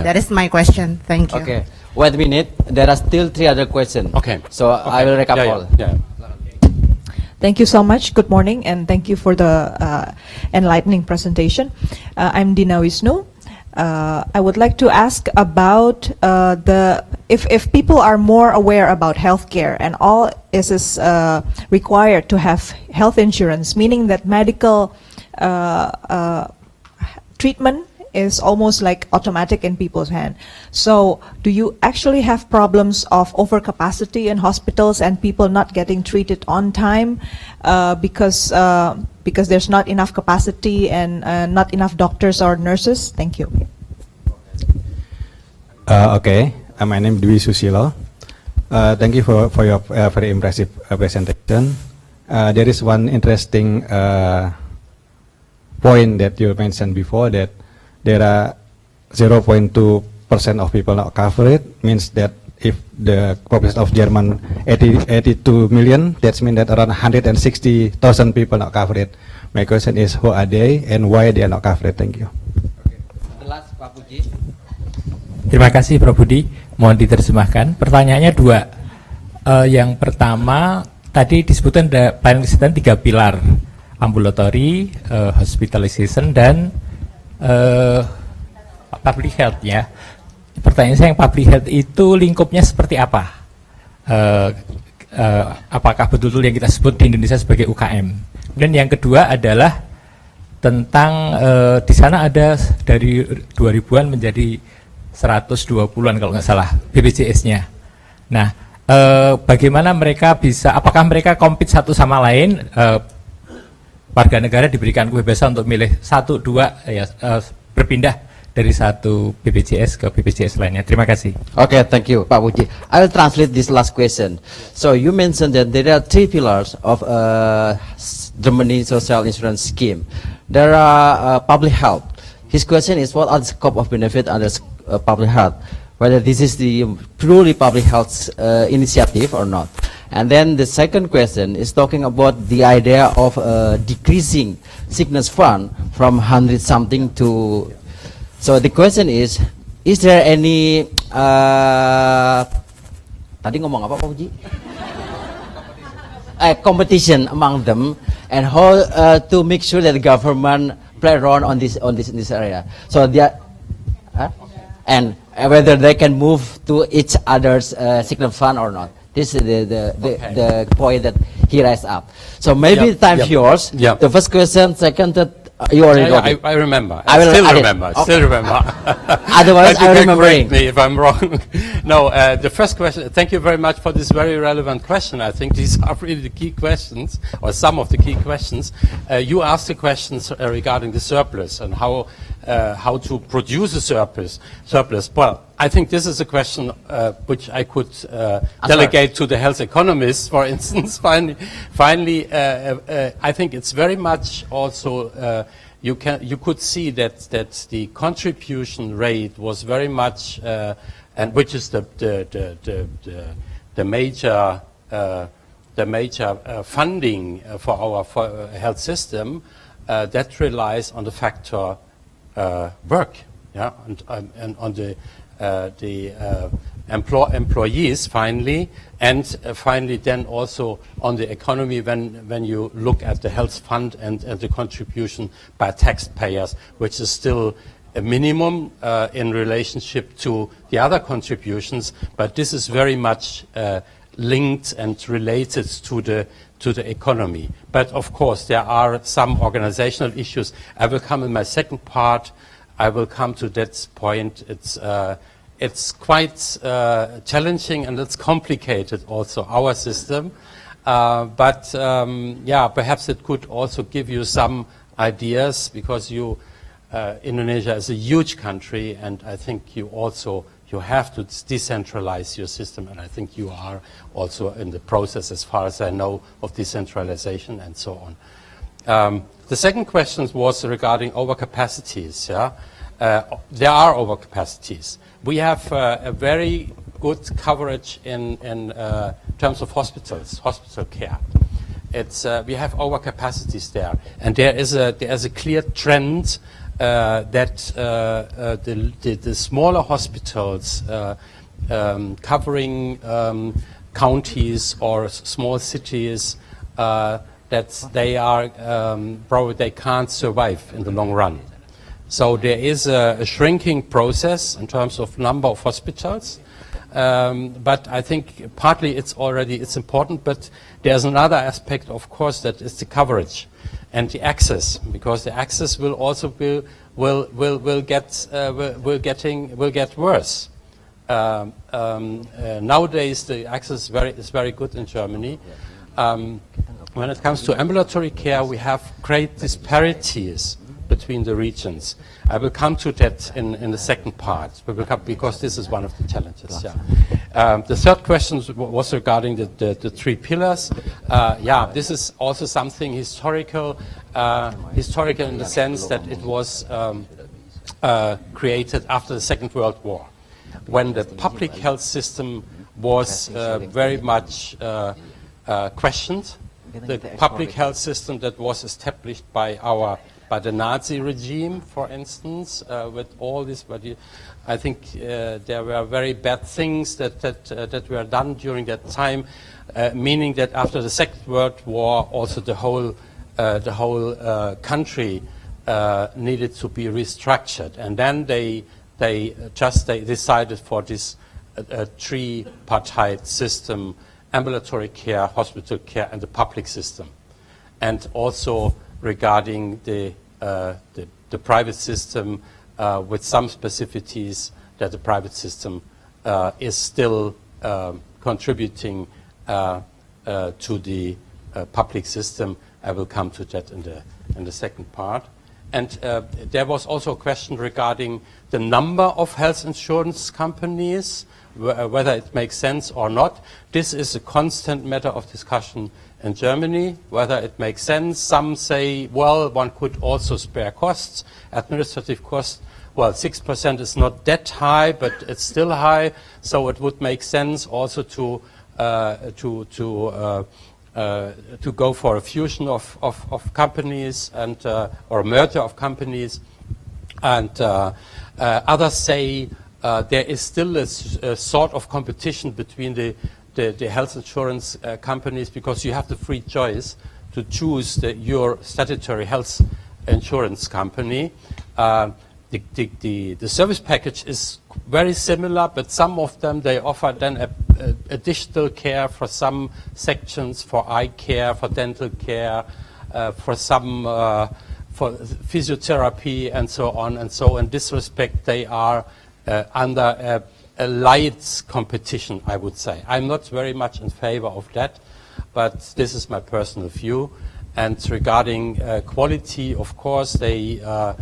That is my question. Thank you. Okay, wait a minute. There are still 3 other questions. Okay. So I will recap all. Yeah. Thank you so much. Good morning, and thank you for the enlightening presentation. I'm Dina Wisnu. I would like to ask about if people are more aware about healthcare and all is required to have health insurance, meaning that medical treatment is almost like automatic in people's hand. So do you actually have problems of overcapacity in hospitals and people not getting treated on time because there's not enough capacity and not enough doctors or nurses? Thank you. Okay, my name is Dwi Susilo. Thank you for your very impressive presentation. There is one interesting point that you mentioned before, that there are 0.2% of people not covered. Means that if the population of German 82 million, that means that around 160,000 people not covered. My question is, who are they and why they are not covered? Thank you. Okay. The last, Pak Puji. Terima kasih, Prof. Budi. Mohon diterjemahkan. Pertanyaannya 2. Yang pertama, tadi disebutkan ada paling kesehatan 3 pilar: ambulatory, hospitalization, dan public health, ya. Pertanyaan saya, yang public health itu lingkupnya seperti apa? Apakah betul-betul yang kita sebut di Indonesia sebagai UKM? Dan yang kedua adalah tentang di sana ada dari 2000-an menjadi 120-an kalau nggak salah BPJS-nya. Nah, bagaimana mereka bisa, apakah mereka compete satu sama lain? Warga negara diberikan kebebasan untuk milih 1, 2, ya, berpindah dari satu BPJS ke BPJS lainnya. Terima kasih. Okay, thank you, Pak Puji. I will translate this last question. So you mentioned that there are 3 pillars of Germany social insurance scheme. There are public health. His question is, what are the scope of benefit under public health? Whether this is the purely public health initiative or not. And then the second question is talking about the idea of decreasing sickness fund from 100 something to. So the question is there any tadi ngomong apa Pak Puji? Competition among them, and how to make sure that the government play around on this area. So they are, and whether they can move to each other's sickness fund or not. This is the point that he raised up. So maybe the time's yours. Yeah. The first question, second, third, you already got it. I remember. I will still add it. remember. Okay. Still remember. Otherwise, But you I can remembering. correct me if I'm wrong. No, the first question. Thank you very much for this very relevant question. I think these are really the key questions, or some of the key questions. You asked the questions regarding the surplus and how to produce a surplus. Well, I think this is a question which I could delegate to the health economists, for instance. Finally, I think it's very much also you could see that the contribution rate was very much, and which is the major funding for our health system, that relies on the factor work, yeah, and on the employees finally, and finally then also on the economy when you look at the health fund and the contribution by taxpayers, which is still a minimum in relationship to the other contributions, but this is very much linked and related to to the economy. But of course, there are some organizational issues. I will come in my second part. I will come to that point. It's quite challenging and it's complicated also, our system. But perhaps it could also give you some ideas, because Indonesia is a huge country, and I think you have to decentralize your system, and I think you are also in the process, as far as I know, of decentralization and so on. The second question was regarding overcapacities. There are overcapacities. We have a very good coverage in terms of hospital care. We have overcapacities there, and there is a clear trend that the smaller hospitals covering counties or small cities, that they are probably they can't survive in the long run. So there is a shrinking process in terms of number of hospitals. But I think partly it's important, but there's another aspect, of course, that is the coverage and the access, because the access will also will get worse. Nowadays the access is very good in Germany. When it comes to ambulatory care, we have great disparities between the regions. I will come to that in the second part, because this is one of the challenges. The third question was regarding the three pillars. This is also something historical in the sense that it was created after the Second World War, when the public health system was very much questioned. The public health system that was established by the Nazi regime, for instance, with all this, but I think there were very bad things that were done during that time, meaning that after the Second World War, also the whole country needed to be restructured, and then they decided for this tripartite system: ambulatory care, hospital care, and the public system, and also regarding the private system, with some specificities, that the private system is still contributing to the public system. I will come to that in the second part. And there was also a question regarding the number of health insurance companies, whether it makes sense or not. This is a constant matter of discussion in Germany, whether it makes sense. Some say, well, one could also spare costs, administrative costs. Well, 6% is not that high, but it's still high, so it would make sense also to go for a fusion of companies and or a merger of companies. And others say there is still a sort of competition between the health insurance companies, because you have the free choice to choose your statutory health insurance company. The service package is very similar, but some of them, they offer then additional care for some sections, for eye care, for dental care, for some for physiotherapy and so on. And so in this respect, they are under a light competition, I would say. I'm not very much in favor of that, but this is my personal view. And regarding quality, of course, they are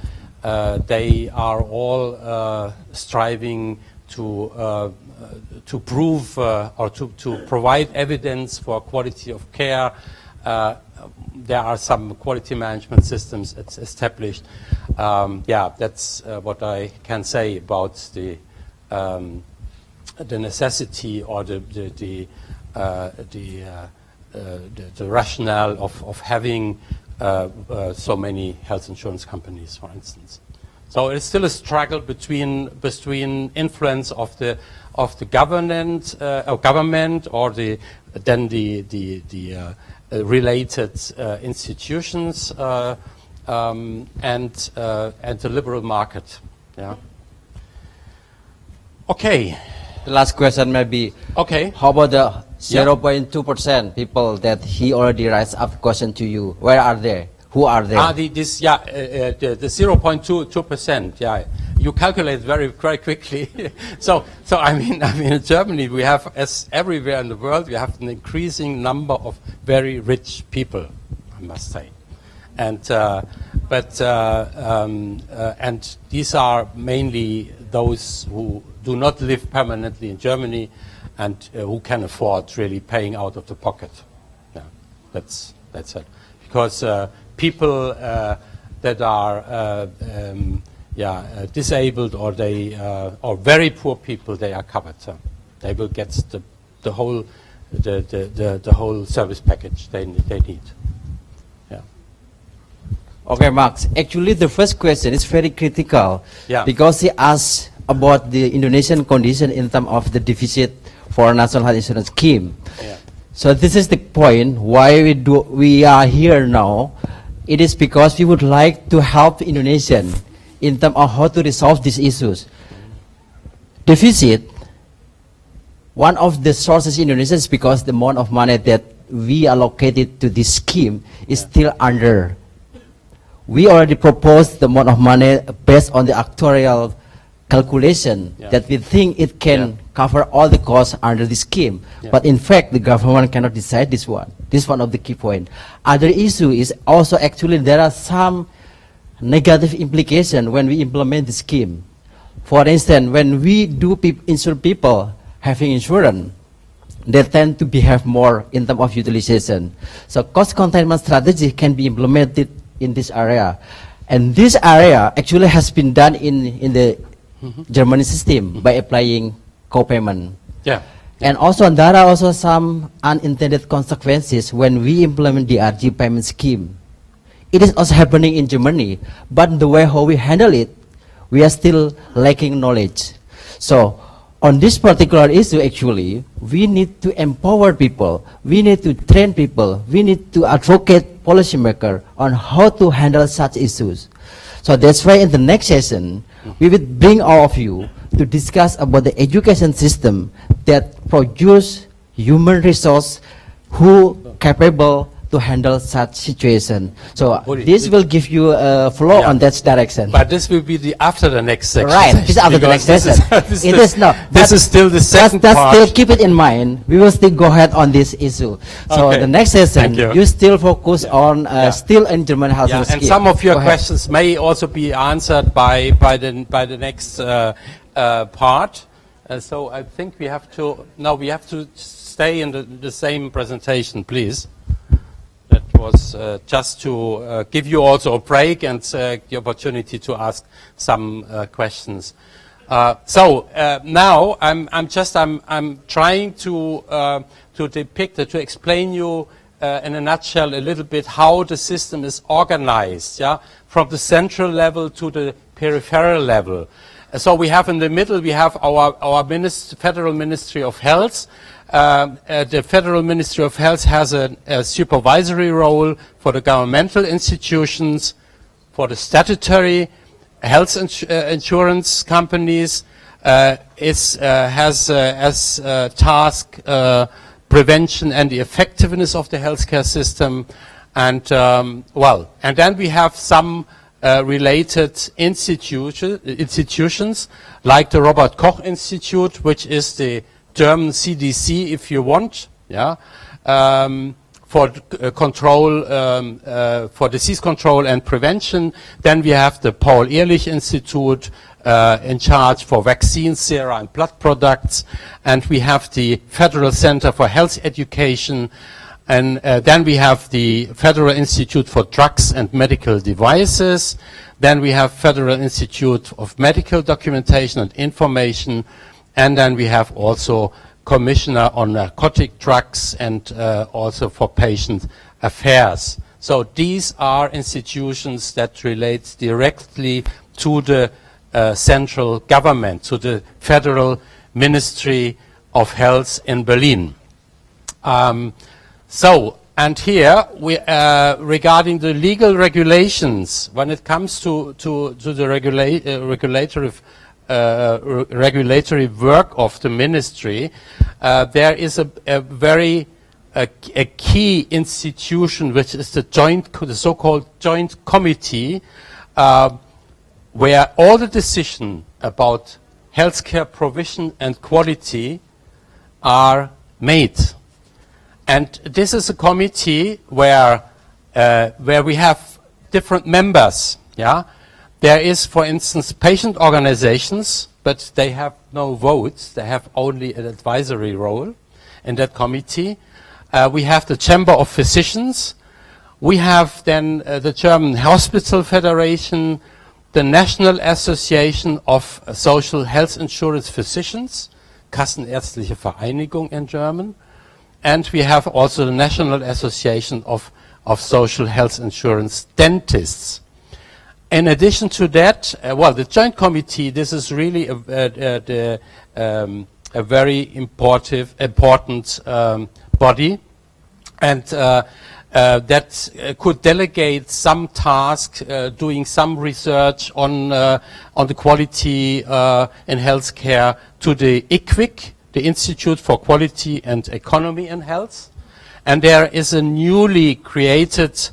all striving to prove or to provide evidence for quality of care. There are some quality management systems established. That's what I can say about the necessity or the rationale of having so many health insurance companies, for instance. So it's still a struggle between influence of the government or the related institutions and the liberal market. Yeah. Okay. The last question may be, Okay. how about the 0.2% people that he already raised up question to you? Where are they? Who are they? The 0.2%. Yeah, you calculate very quickly. so I mean in Germany we have, as everywhere in the world, we have an increasing number of very rich people, I must say, and and these are mainly those who do not live permanently in Germany and who can afford really paying out of the pocket. Yeah, that's it. Because people that are disabled or they or very poor people, they are covered. They will get the whole service package they need. Yeah. Okay, Marx. Actually, the first question is very critical. Yeah. Because he asked about the Indonesian condition in terms of the deficit for national health insurance scheme. Yeah. So this is the point why we are here now. It is because we would like to help Indonesian in terms of how to resolve these issues. Deficit, one of the sources in Indonesia is because the amount of money that we allocated to this scheme is still under. We already proposed the amount of money based on the actuarial calculation that we think it can cover all the costs under the scheme. But in fact, the government cannot decide this one. This is one of the key points. Other issue is also actually there are some negative implications when we implement the scheme. For instance, when we do insure people having insurance, they tend to behave more in terms of utilization. So cost containment strategy can be implemented in this area. And this area actually has been done in the German system by applying co-payment. Yeah. And also there are also some unintended consequences when we implement the RG payment scheme. It is also happening in Germany, but the way how we handle it, we are still lacking knowledge. So on this particular issue, actually, we need to empower people, we need to train people, we need to advocate policymakers on how to handle such issues. So that's why in the next session, we will bring all of you to discuss about the education system that produce human resource who capable to handle such situation. So this will give you a flow on that direction. But this will be after the next section. Right, this is after the next session. This is still the second part. Still keep it in mind. We will still go ahead on this issue. So the next session, you still focus on still in German health scheme. And some of your questions may also be answered by the next part. So I think we have to stay in the same presentation, please. That was just to give you also a break and the opportunity to ask some questions. So now I'm trying to depict to explain you in a nutshell a little bit how the system is organized, from the central level to the peripheral level. So we have in the middle, we have our Federal Ministry of Health. The Federal Ministry of Health has a supervisory role for the governmental institutions, for the statutory health insurance companies. It has as task prevention and the effectiveness of the healthcare system. And and then we have some related institutions like the Robert Koch Institute, which is the German CDC, if you want, for control, for disease control and prevention. Then we have the Paul-Ehrlich Institute in charge for vaccines, sera, and blood products. And we have the Federal Center for Health Education. And then we have the Federal Institute for Drugs and Medical Devices. Then we have Federal Institute of Medical Documentation and Information. And then we have also Commissioner on Narcotic Drugs and also for Patient Affairs. So these are institutions that relate directly to the central government, to the Federal Ministry of Health in Berlin. And here, we, regarding the legal regulations, when it comes to the regulatory regulatory work of the ministry, there is a very key institution, which is the so-called joint committee, where all the decisions about healthcare provision and quality are made. And this is a committee where we have different members. Yeah, there is, for instance, patient organizations, but they have no votes. They have only an advisory role in that committee. We have the Chamber of Physicians. We have then the German Hospital Federation, the National Association of Social Health Insurance Physicians, Kassenärztliche Vereinigung in German, and we have also the National Association of Social Health Insurance Dentists. In addition to that, the Joint Committee, this is really a very important body, and that could delegate some task, doing some research on the quality in healthcare to the IQWiC, the Institute for Quality and Economy in Health. And there is a newly created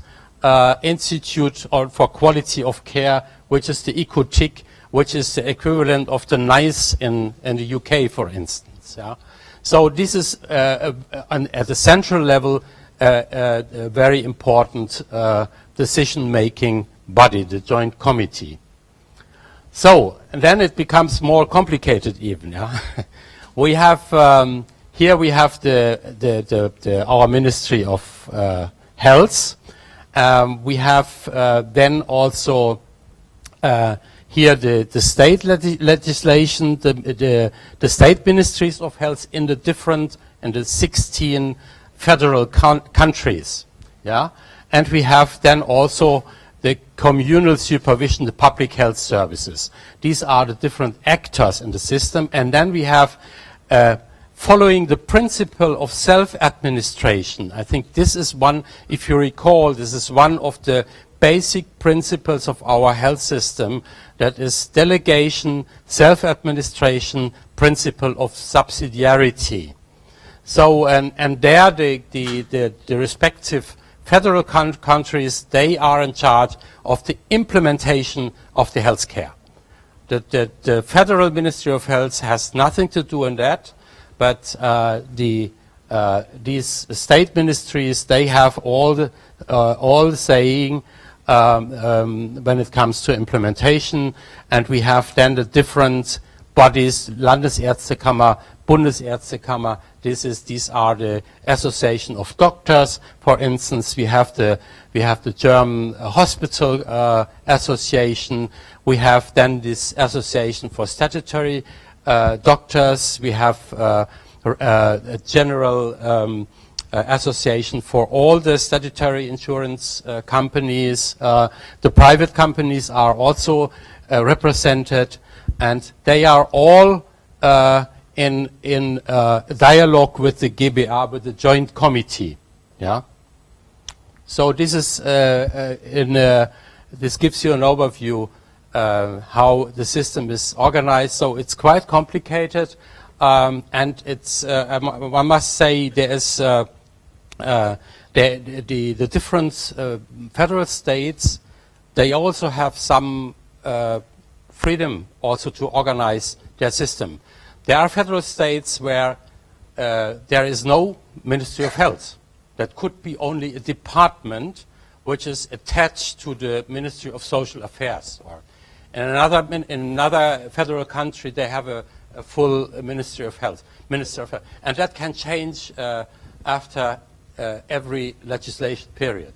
Institute for Quality of Care, which is the ECOTIC, which is the equivalent of the NICE in the UK, for instance. Yeah? So this is, at the central level, a very important decision-making body, the Joint Committee. So, and then it becomes more complicated even. Yeah? We have, here we have our Ministry of Health. We have then also here the state legislation, the state ministries of health in the 16 federal countries, yeah, and we have then also the communal supervision, the public health services. These are the different actors in the system, and then we have, following the principle of self-administration. I think this is one, if you recall, this is one of the basic principles of our health system, that is delegation, self-administration, principle of subsidiarity. So, and there the respective federal countries, they are in charge of the implementation of the health care. The Federal Ministry of Health has nothing to do in that, but these state ministries, they have all the saying when it comes to implementation, and we have then the different bodies, Landesärztekammer, Bundesärztekammer. These are the association of doctors. For instance, we have the German Hospital Association. We have then this association for statutory doctors. We have a general association for all the statutory insurance companies. The private companies are also represented, and they are all in dialogue with the GBA, with the Joint Committee. Yeah. So this is this gives you an overview how the system is organized. So it's quite complicated, and it's one must say there is the different federal states. They also have some freedom also to organize their system. There are federal states where there is no Ministry of Health. That could be only a department which is attached to the Ministry of Social Affairs. Or in another federal country, they have a full Ministry of Health, Minister of Health, and that can change after every legislation period.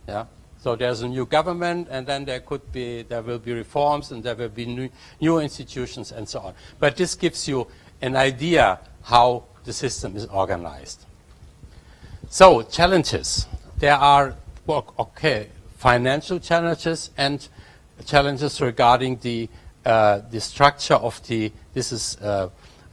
Yeah. So there's a new government, and then there will be reforms, and there will be new institutions, and so on. But this gives you an idea how the system is organized. So challenges. There are financial challenges and challenges regarding the structure of this is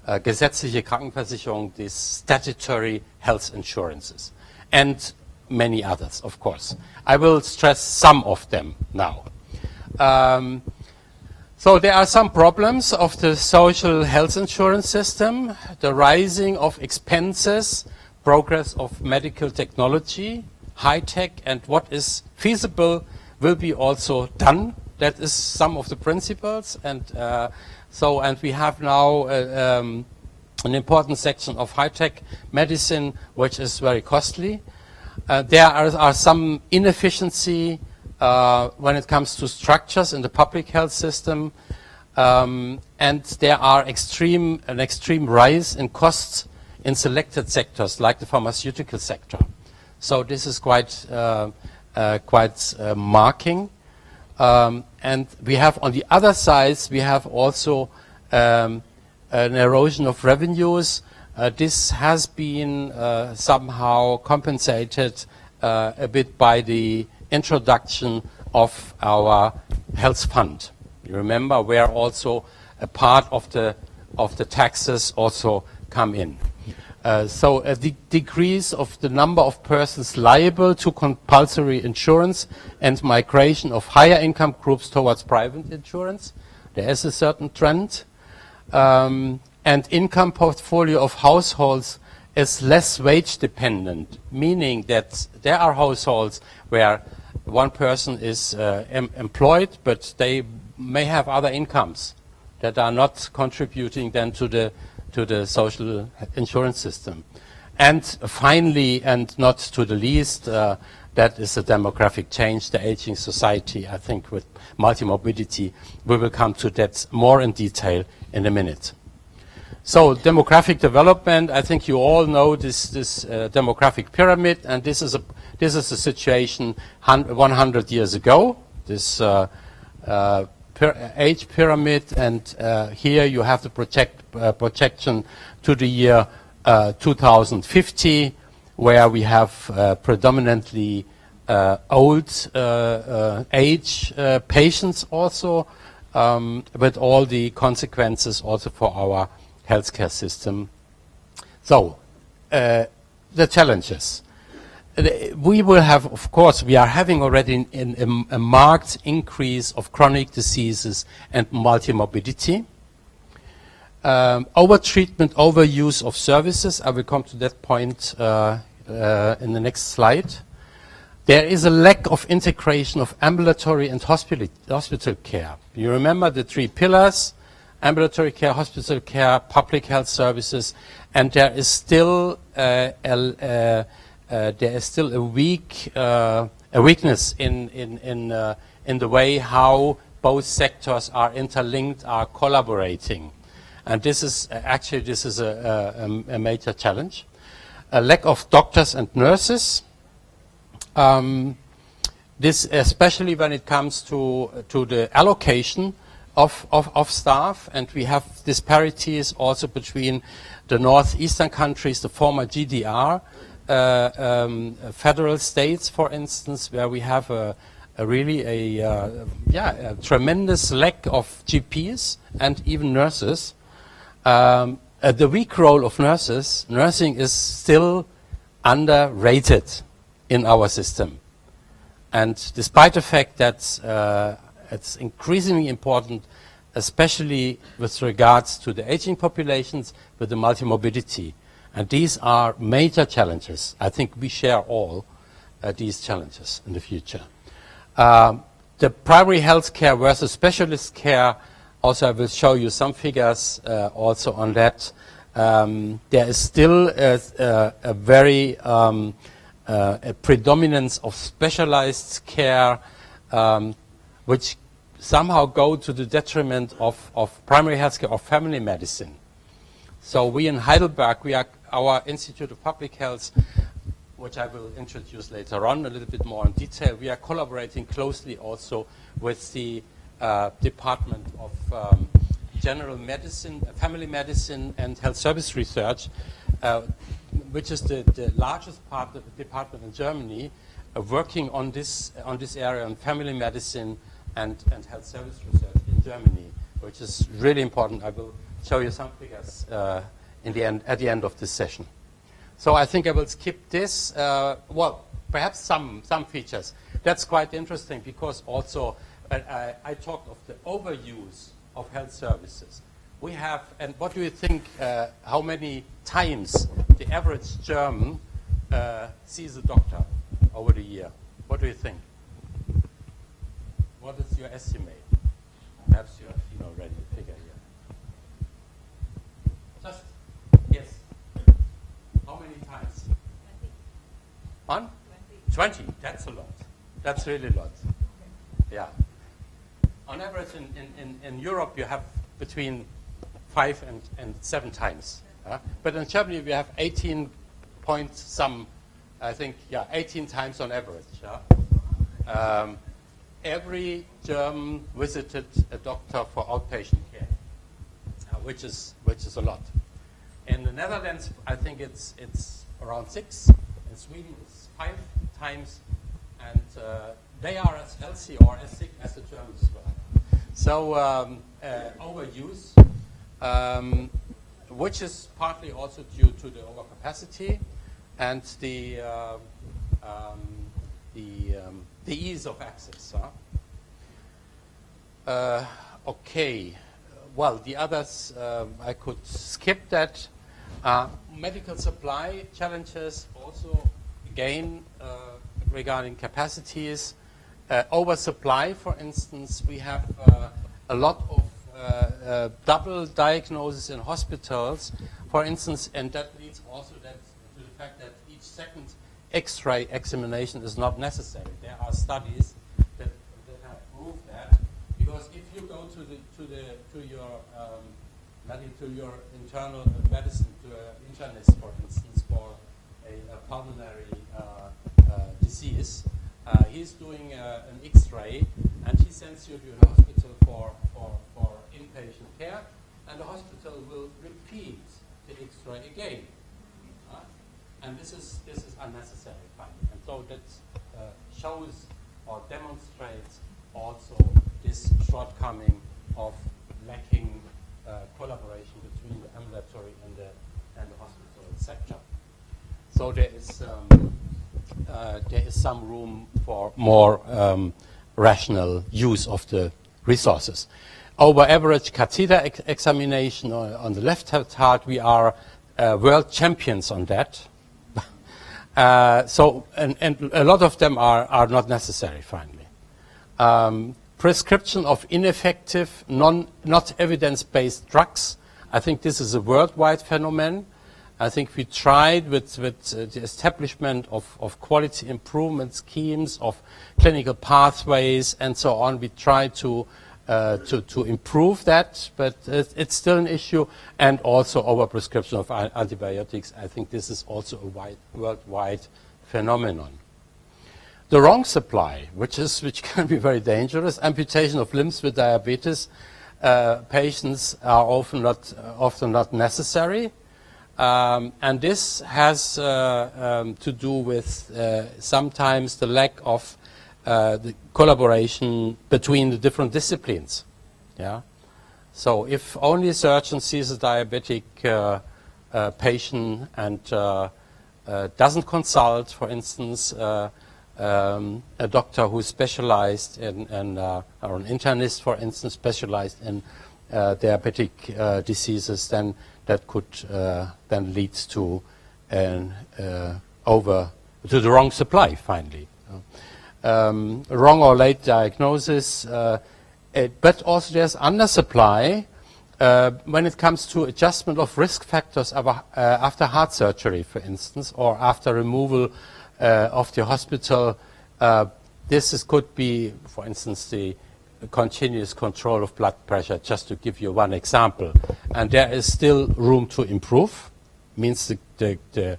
gesetzliche Krankenversicherung, the statutory health insurances, and many others, of course. I will stress some of them now. So there are some problems of the social health insurance system, the rising of expenses, progress of medical technology, high tech, and what is feasible will be also done. That is some of the principles, and and we have now an important section of high tech medicine, which is very costly. There are some inefficiency when it comes to structures in the public health system, and there are an extreme rise in costs in selected sectors like the pharmaceutical sector. So this is quite marking. And we have on the other sides, we have also an erosion of revenues. This has been somehow compensated a bit by the introduction of our health fund. You remember where also a part of the taxes also come in. So a decrease of the number of persons liable to compulsory insurance and migration of higher income groups towards private insurance. There is a certain trend. And income portfolio of households is less wage dependent, meaning that there are households where one person is employed, but they may have other incomes that are not contributing then to the social insurance system. And finally, and not to the least, that is a demographic change, the aging society. I think with multi-morbidity, we will come to that more in detail in a minute. So demographic development, I think you all know this demographic pyramid, and this is a situation 100 years ago, this age pyramid, and here you have the projection to the year 2050, where we have predominantly old age patients also, with all the consequences also for our healthcare system. So, the challenges. We will have, of course, we are having already a marked increase of chronic diseases and multi-morbidity. Over-treatment, overuse of services. I will come to that point in the next slide. There is a lack of integration of ambulatory and hospital care. You remember the three pillars: ambulatory care, hospital care, public health services, and there is still a weakness in the way how both sectors are interlinked, are collaborating, and this is a major challenge. A lack of doctors and nurses. This especially when it comes to the allocation of staff, and we have disparities also between the northeastern countries, the former GDR, federal states, for instance, where we have a tremendous lack of GPs and even nurses. The weak role of nurses. Nursing is still underrated in our system, and despite the fact that it's increasingly important, especially with regards to the aging populations with the multi-morbidity. And these are major challenges. I think we share all these challenges in the future. The primary health care versus specialist care, also I will show you some figures also on that. There is still a very a predominance of specialized care, which somehow go to the detriment of primary health care or family medicine. So we in Heidelberg, our Institute of Public Health, which I will introduce later on a little bit more in detail, we are collaborating closely also with the Department of General Medicine, Family Medicine and Health Service Research, which is the largest part of the department in Germany, working on this area on family medicine and health service research in Germany, which is really important. I will show you some figures at the end of this session. So I think I will skip this. Well, perhaps some features. That's quite interesting because also I talked of the overuse of health services. We have, and what do you think, how many times the average German sees a doctor over the year? What do you think? What is your estimate? Perhaps you have already a figure here. Just, yes. How many times? 20. 20, that's a lot. That's really a lot. Yeah. On average in Europe you have between 5 and 7 times. But in Germany we have 18 point some, I think, 18 times on average. Every German visited a doctor for outpatient care, which is a lot. In the Netherlands, I think it's around 6. In Sweden, it's 5 times, and they are as healthy or as sick as the Germans as well. So overuse, which is partly also due to the overcapacity and the ease of access. Okay, well, the others, I could skip that. Medical supply challenges also, again, regarding capacities. Oversupply, for instance, we have a lot of double diagnosis in hospitals, for instance, and that leads also to the fact that each second X-ray examination is not necessary. There are studies that have proved that, because if you go to your internal medicine, to an internist, for instance, for a pulmonary disease, he's doing an X-ray, and he sends you to a hospital for inpatient care, and the hospital will repeat the X-ray again. And this is unnecessary finding. And so that shows or demonstrates also this shortcoming of lacking collaboration between the ambulatory and the hospital sector. So there is some room for more rational use of the resources. Over average catheter examination on the left-hand chart, we are world champions on that. And a lot of them are not necessary, finally. Prescription of ineffective, not evidence-based drugs. I think this is a worldwide phenomenon. I think we tried with the establishment of quality improvement schemes, of clinical pathways, and so on. We tried to improve that, but it's still an issue, and also overprescription of antibiotics. I think this is also a worldwide phenomenon. The wrong supply, which can be very dangerous, amputation of limbs with diabetes patients are often not necessary, and this has to do with sometimes the lack of the collaboration between the different disciplines. Yeah. So if only a surgeon sees a diabetic patient and doesn't consult, for instance, a doctor who's specialized in or an internist, for instance, specialized in diabetic diseases, then that could then lead to the wrong supply, finally. Wrong or late diagnosis, but also there's undersupply when it comes to adjustment of risk factors after heart surgery, for instance, or after removal of the hospital. This could be, for instance, the continuous control of blood pressure, just to give you one example. And there is still room to improve, means the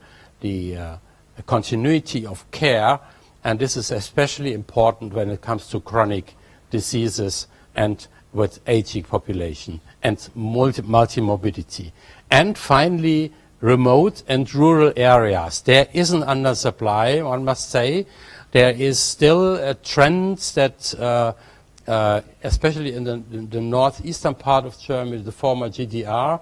continuity of care. And this is especially important when it comes to chronic diseases and with aging population and multi-morbidity. And finally, remote and rural areas. There is an undersupply, one must say. There is still a trend that, especially in the northeastern part of Germany, the former GDR,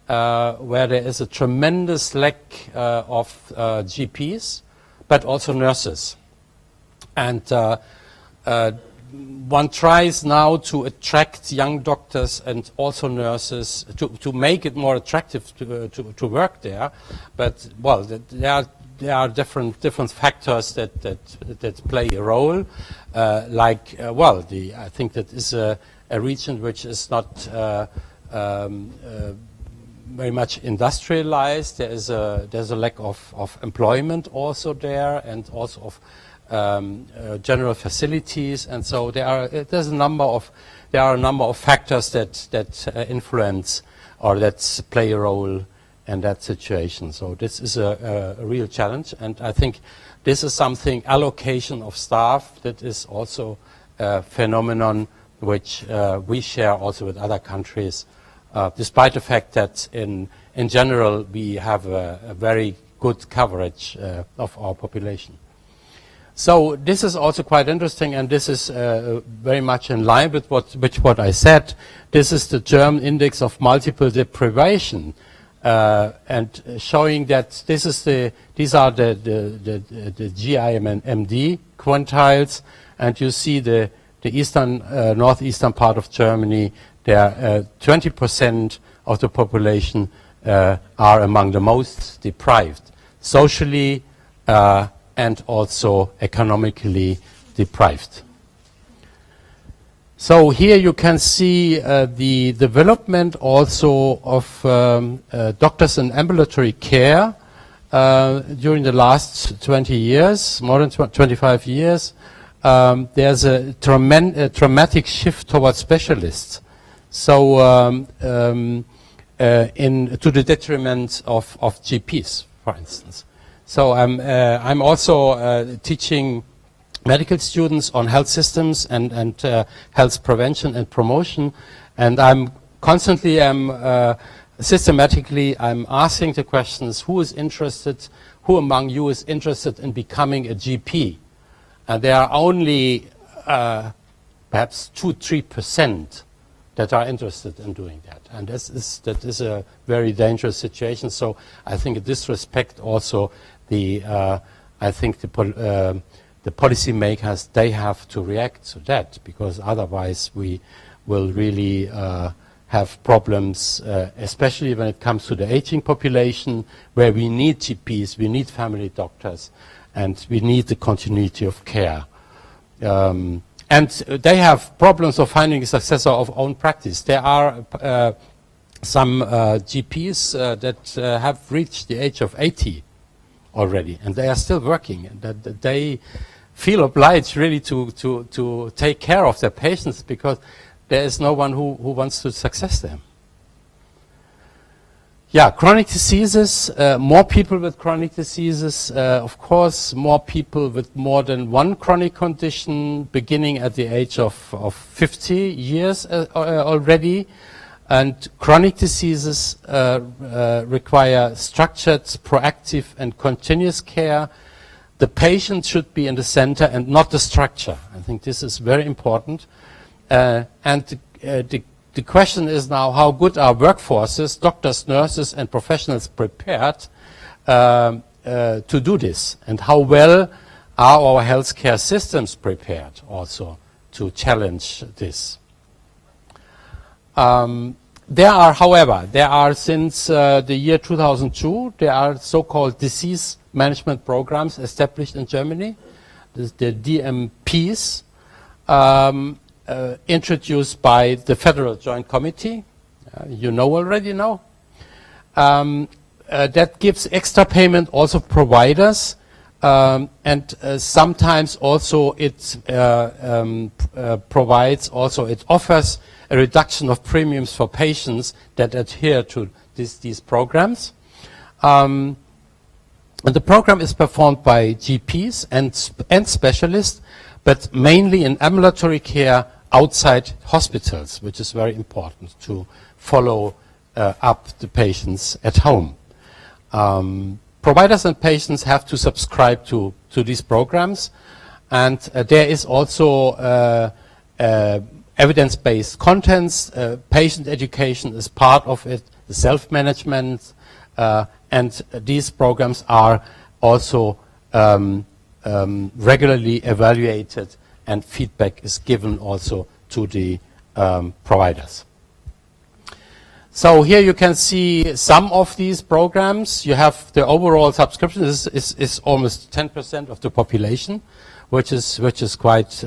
where there is a tremendous lack of GPs, but also nurses. And one tries now to attract young doctors and also nurses to make it more attractive to work there. But well, there are different factors that play a role. I think that is a region which is not very much industrialized. There's a lack of employment also there, and also of general facilities, and so there are a number of factors that influence or that play a role in that situation. So this is a real challenge, and I think this is something, allocation of staff, that is also a phenomenon which we share also with other countries, despite the fact that in general we have a very good coverage of our population. So this is also quite interesting, and this is very much in line with what I said. This is the German index of multiple deprivation, and showing that these are the GIMD quintiles, and you see the eastern northeastern part of Germany. There 20% of the population are among the most deprived, socially and also economically deprived. So here you can see the development also of doctors in ambulatory care during the last 20 years, more than 25 years. There's a dramatic shift towards specialists. So to the detriment of GPs, for instance. So I'm also teaching medical students on health systems and health prevention and promotion, and I'm constantly systematically asking the questions: who is interested? Who among you is interested in becoming a GP? And there are only perhaps 2-3% that are interested in doing that, and that is a very dangerous situation. So I think in this respect also I think the policymakers, they have to react to that, because otherwise we will really have problems, especially when it comes to the aging population, where we need GPs, we need family doctors, and we need the continuity of care. And they have problems of finding a successor of own practice. There are some GPs that have reached the age of 80 already, and they are still working, and that they feel obliged really to take care of their patients, because there is no one who wants to success them. Yeah, chronic diseases, more people with chronic diseases, of course, more people with more than one chronic condition, beginning at the age of 50 years already. And chronic diseases require structured, proactive, and continuous care. The patient should be in the center and not the structure. I think this is very important. And the question is now, how good are workforces, doctors, nurses, and professionals prepared to do this? And how well are our healthcare systems prepared also to challenge this? There are since the year 2002, there are so-called disease management programs established in Germany, the DMPs, introduced by the Federal Joint Committee, already know. That gives extra payment also providers, and sometimes also it offers a reduction of premiums for patients that adhere to these programs. And the program is performed by GPs and specialists, but mainly in ambulatory care outside hospitals, which is very important to follow up the patients at home. Providers and patients have to subscribe to these programs, and there is also evidence-based contents. Patient education is part of it, the self-management, and these programs are also regularly evaluated and feedback is given also to the providers. So here you can see some of these programs. You have the overall subscription is almost 10% of the population, which is quite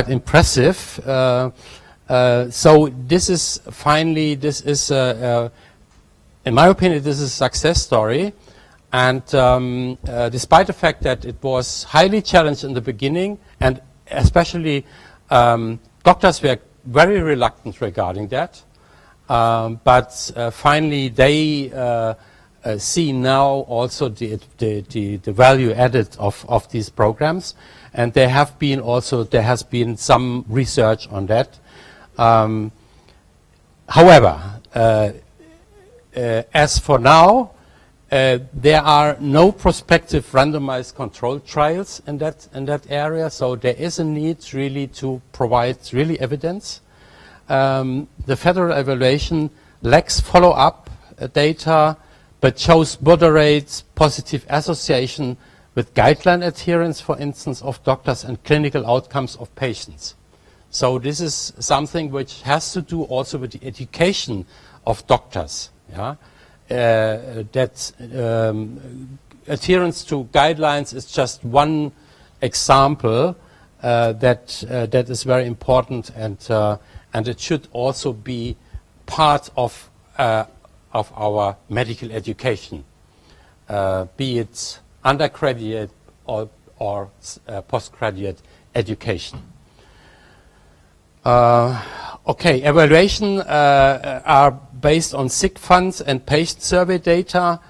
impressive. So this is finally, in my opinion, this is a success story. And despite the fact that it was highly challenged in the beginning, and especially doctors were very reluctant regarding that, but finally they see now also the value added of these programs, and there has been some research on that. However, as for now, there are no prospective randomized control trials in that area, so there is a need really to provide really evidence. The federal evaluation lacks follow-up data, but shows moderate positive association with guideline adherence, for instance, of doctors and clinical outcomes of patients. So this is something which has to do also with the education of doctors. Yeah? That adherence to guidelines is just one example that is very important, and it should also be part of our medical education, be it undergraduate or postgraduate education. Okay, evaluation are based on sick funds and patient survey data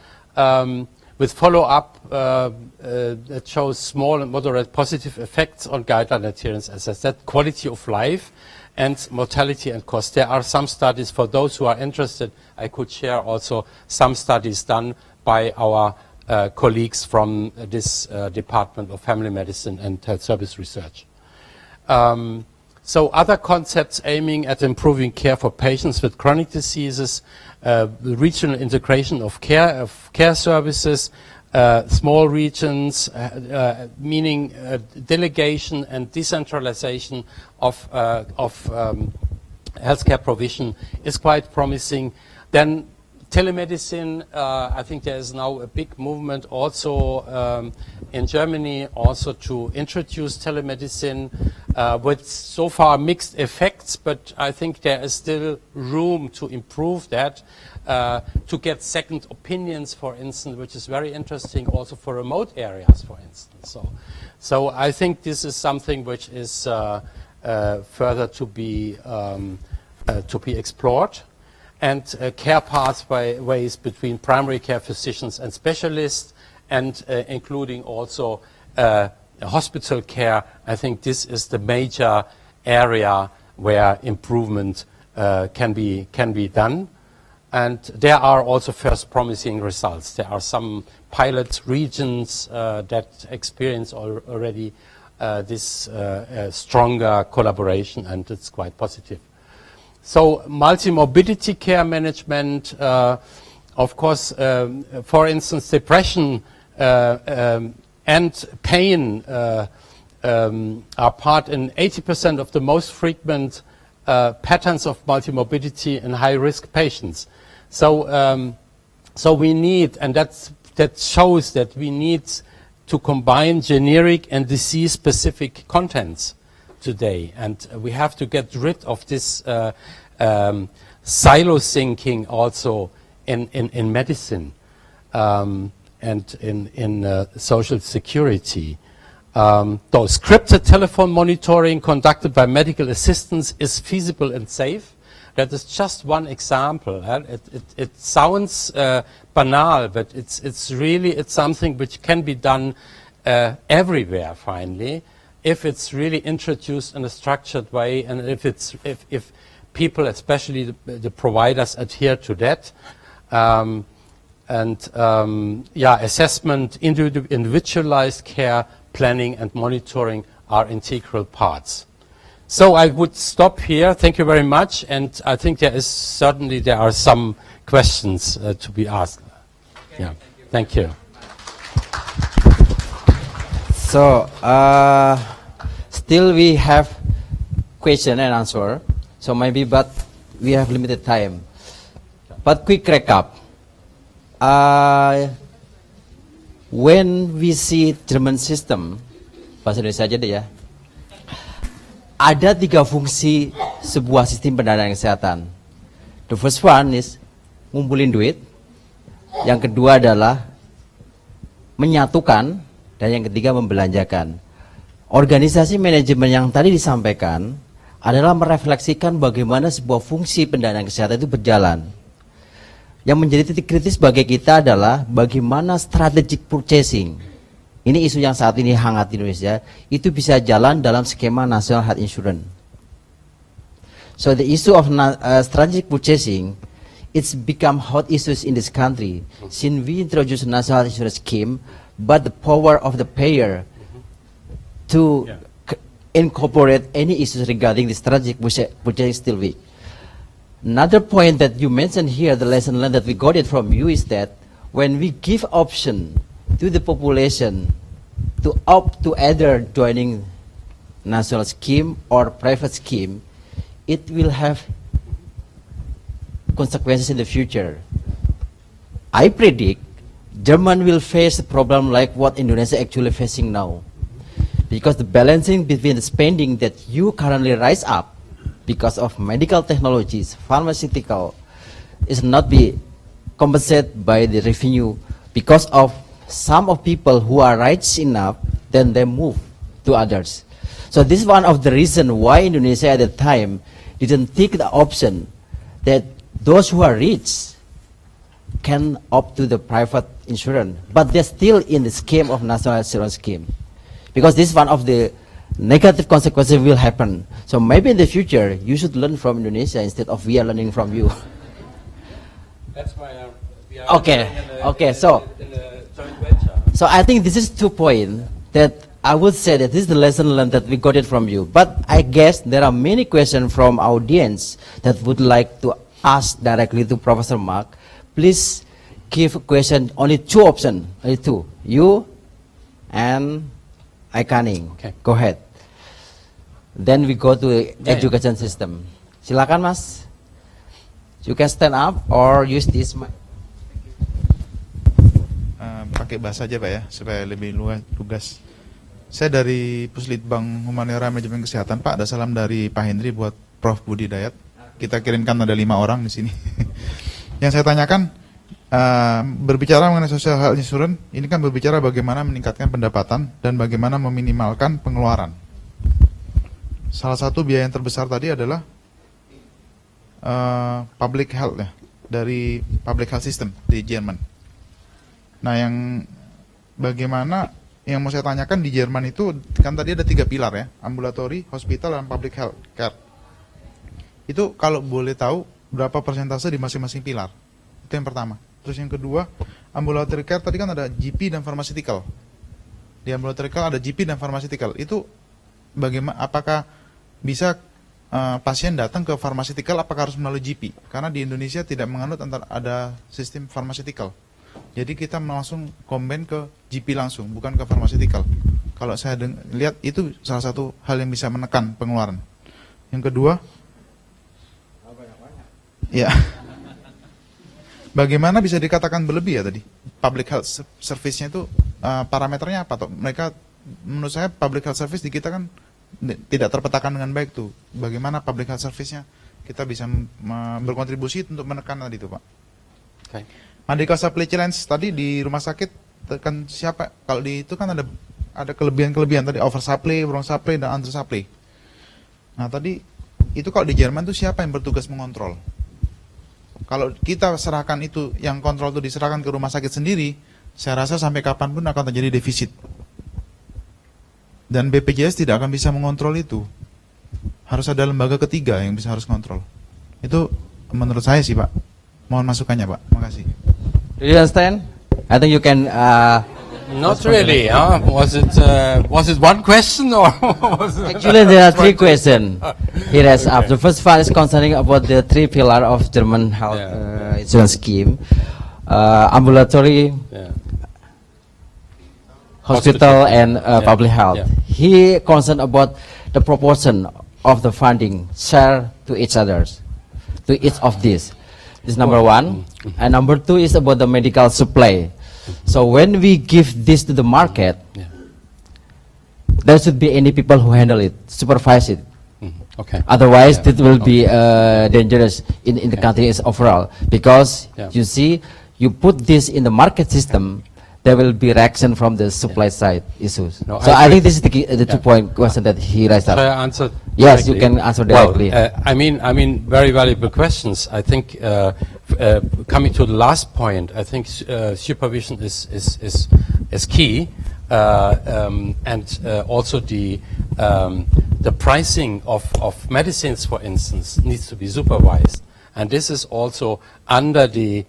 with follow-up that shows small and moderate positive effects on guideline adherence, as I said, quality of life and mortality and cost. There are some studies for those who are interested. I could share also some studies done by our colleagues from this Department of Family Medicine and Health Service Research. So other concepts aiming at improving care for patients with chronic diseases, the regional integration of care services, small regions, meaning delegation and decentralization of healthcare provision is quite promising. Then telemedicine, I think there is now a big movement also in Germany also to introduce telemedicine with so far mixed effects, but I think there is still room to improve that, to get second opinions, for instance, which is very interesting also for remote areas, for instance. So I think this is something which is further to be explored. And care pathways between primary care physicians and specialists, and including also hospital care. I think this is the major area where improvement can be done. And there are also first promising results. There are some pilot regions that experience already this stronger collaboration, and it's quite positive. So multi-morbidity care management, of course, for instance, depression and pain are part in 80% of the most frequent patterns of multi-morbidity in high-risk patients. So we need, and that shows that we need to combine generic and disease-specific contents today, and we have to get rid of this silo thinking also in medicine and in social security. Though scripted telephone monitoring conducted by medical assistants is feasible and safe. That is just one example. It sounds banal, but it's really something which can be done everywhere finally, if it's really introduced in a structured way, and if people, especially the providers, adhere to that. Assessment, individualized care, planning and monitoring are integral parts. So I would stop here. Thank you very much, and I think there are some questions to be asked. Okay, yeah, thank you. So still we have question and answer. So maybe, but we have limited time. But quick recap. When we see German system, bahasa Indonesia aja deh ya. Ada 3 fungsi sebuah sistem pendanaan kesehatan. The first one is ngumpulin duit. Yang kedua adalah menyatukan, dan yang ketiga membelanjakan. Organisasi manajemen yang tadi disampaikan adalah merefleksikan bagaimana sebuah fungsi pendanaan kesehatan itu berjalan. Yang menjadi titik kritis bagi kita adalah bagaimana strategic purchasing. Ini isu yang saat ini hangat di Indonesia, itu bisa jalan dalam skema National Health Insurance. So the issue of strategic purchasing, it's become hot issues in this country since we introduced National Health Insurance scheme, but the power of the payer to incorporate any issues regarding the strategic purchasing is still weak. Another point that you mentioned here, the lesson learned that we got it from you, is that when we give option to the population to opt to either joining national scheme or private scheme, it will have consequences in the future. I predict Germany will face a problem like what Indonesia actually facing now, because the balancing between the spending that you currently rise up because of medical technologies, pharmaceutical, is not be compensated by the revenue because of some of people who are rich enough, then they move to others. So this is one of the reasons why Indonesia at the time didn't take the option that those who are rich can opt to the private insurance, but they're still in the scheme of national insurance scheme, because this is one of the negative consequences will happen. So maybe in the future you should learn from Indonesia instead of we are learning from you. That's why we are Okay. So I think this is 2 points that I would say that this is the lesson learned that we got it from you. But I guess there are many questions from audience that would like to ask directly to Professor Mark. Please give a question, only 2 options, only 2. You and I Canning. Okay. Go ahead. Then we go to education system. Silakan Mas. You can stand up or use this mic. Pakai bahasa aja Pak ya, supaya lebih lugas. Saya dari Puslitbang Humaniora Manajemen Kesehatan Pak, ada salam dari Pak Hendri buat Prof Budi Dayat. Kita kirimkan ada 5 orang di sini. Yang saya tanyakan, berbicara mengenai social health insurance, ini kan berbicara bagaimana meningkatkan pendapatan dan bagaimana meminimalkan pengeluaran. Salah satu biaya yang terbesar tadi adalah public health ya, dari public health system di Jerman. Nah, bagaimana yang mau saya tanyakan di Jerman itu kan tadi ada 3 pilar ya, ambulatory, hospital, dan public health care. Itu kalau boleh tahu berapa persentase di masing-masing pilar? Itu yang pertama. Terus yang kedua, ambulatory care tadi kan ada GP dan pharmaceutical. Di ambulatory care ada GP dan pharmaceutical. Itu bagaimana? Apakah bisa pasien datang ke pharmaceutical? Apakah harus melalui GP? Karena di Indonesia tidak menganut ada sistem pharmaceutical. Jadi kita langsung combine ke GP langsung, bukan ke pharmaceutical. Kalau saya lihat itu salah satu hal yang bisa menekan pengeluaran. Yang kedua, ya, bagaimana bisa dikatakan berlebih ya tadi? Public health service-nya itu parameternya apa toh? Mereka, menurut saya public health service di kita kan tidak terpetakan dengan baik tuh. Bagaimana public health service-nya kita bisa berkontribusi untuk menekan tadi itu Pak. Okay. Medical supply challenge tadi di rumah sakit kan siapa? Kalau di itu kan ada kelebihan-kelebihan tadi, oversupply, wrong supply, dan under supply. Nah tadi itu kalau di Jerman tuh siapa yang bertugas mengontrol? Kalau kita serahkan itu, yang kontrol itu diserahkan ke rumah sakit sendiri, saya rasa sampai kapanpun akan terjadi defisit. Dan BPJS tidak akan bisa mengontrol itu. Harus ada lembaga ketiga yang bisa harus kontrol. Itu menurut saya sih Pak. Mohon masukannya Pak. Makasih. Do you understand? I think you can. Not really. Was it one question or? Actually, there are 3 questions. Here has up. The first one is concerning about the 3 pillars of German health insurance scheme, ambulatory, hospital, and public health. Yeah. He concerned about the proportion of the funding share to each others, to each of these? This is number one. And number two is about the medical supply. So when we give this to the market, there should be any people who handle it, supervise it. Okay. Otherwise, it will be dangerous in the country as overall. Because you see, you put this in the market system, there will be reaction from the supply side issues. No, so I think this is the 2-point question that he raised up. Shall I answer? Yes, directly? you can answer directly. Well, I mean, very valuable questions. I think coming to the last point, I think supervision is key, and also the pricing of medicines, for instance, needs to be supervised, and this is also under the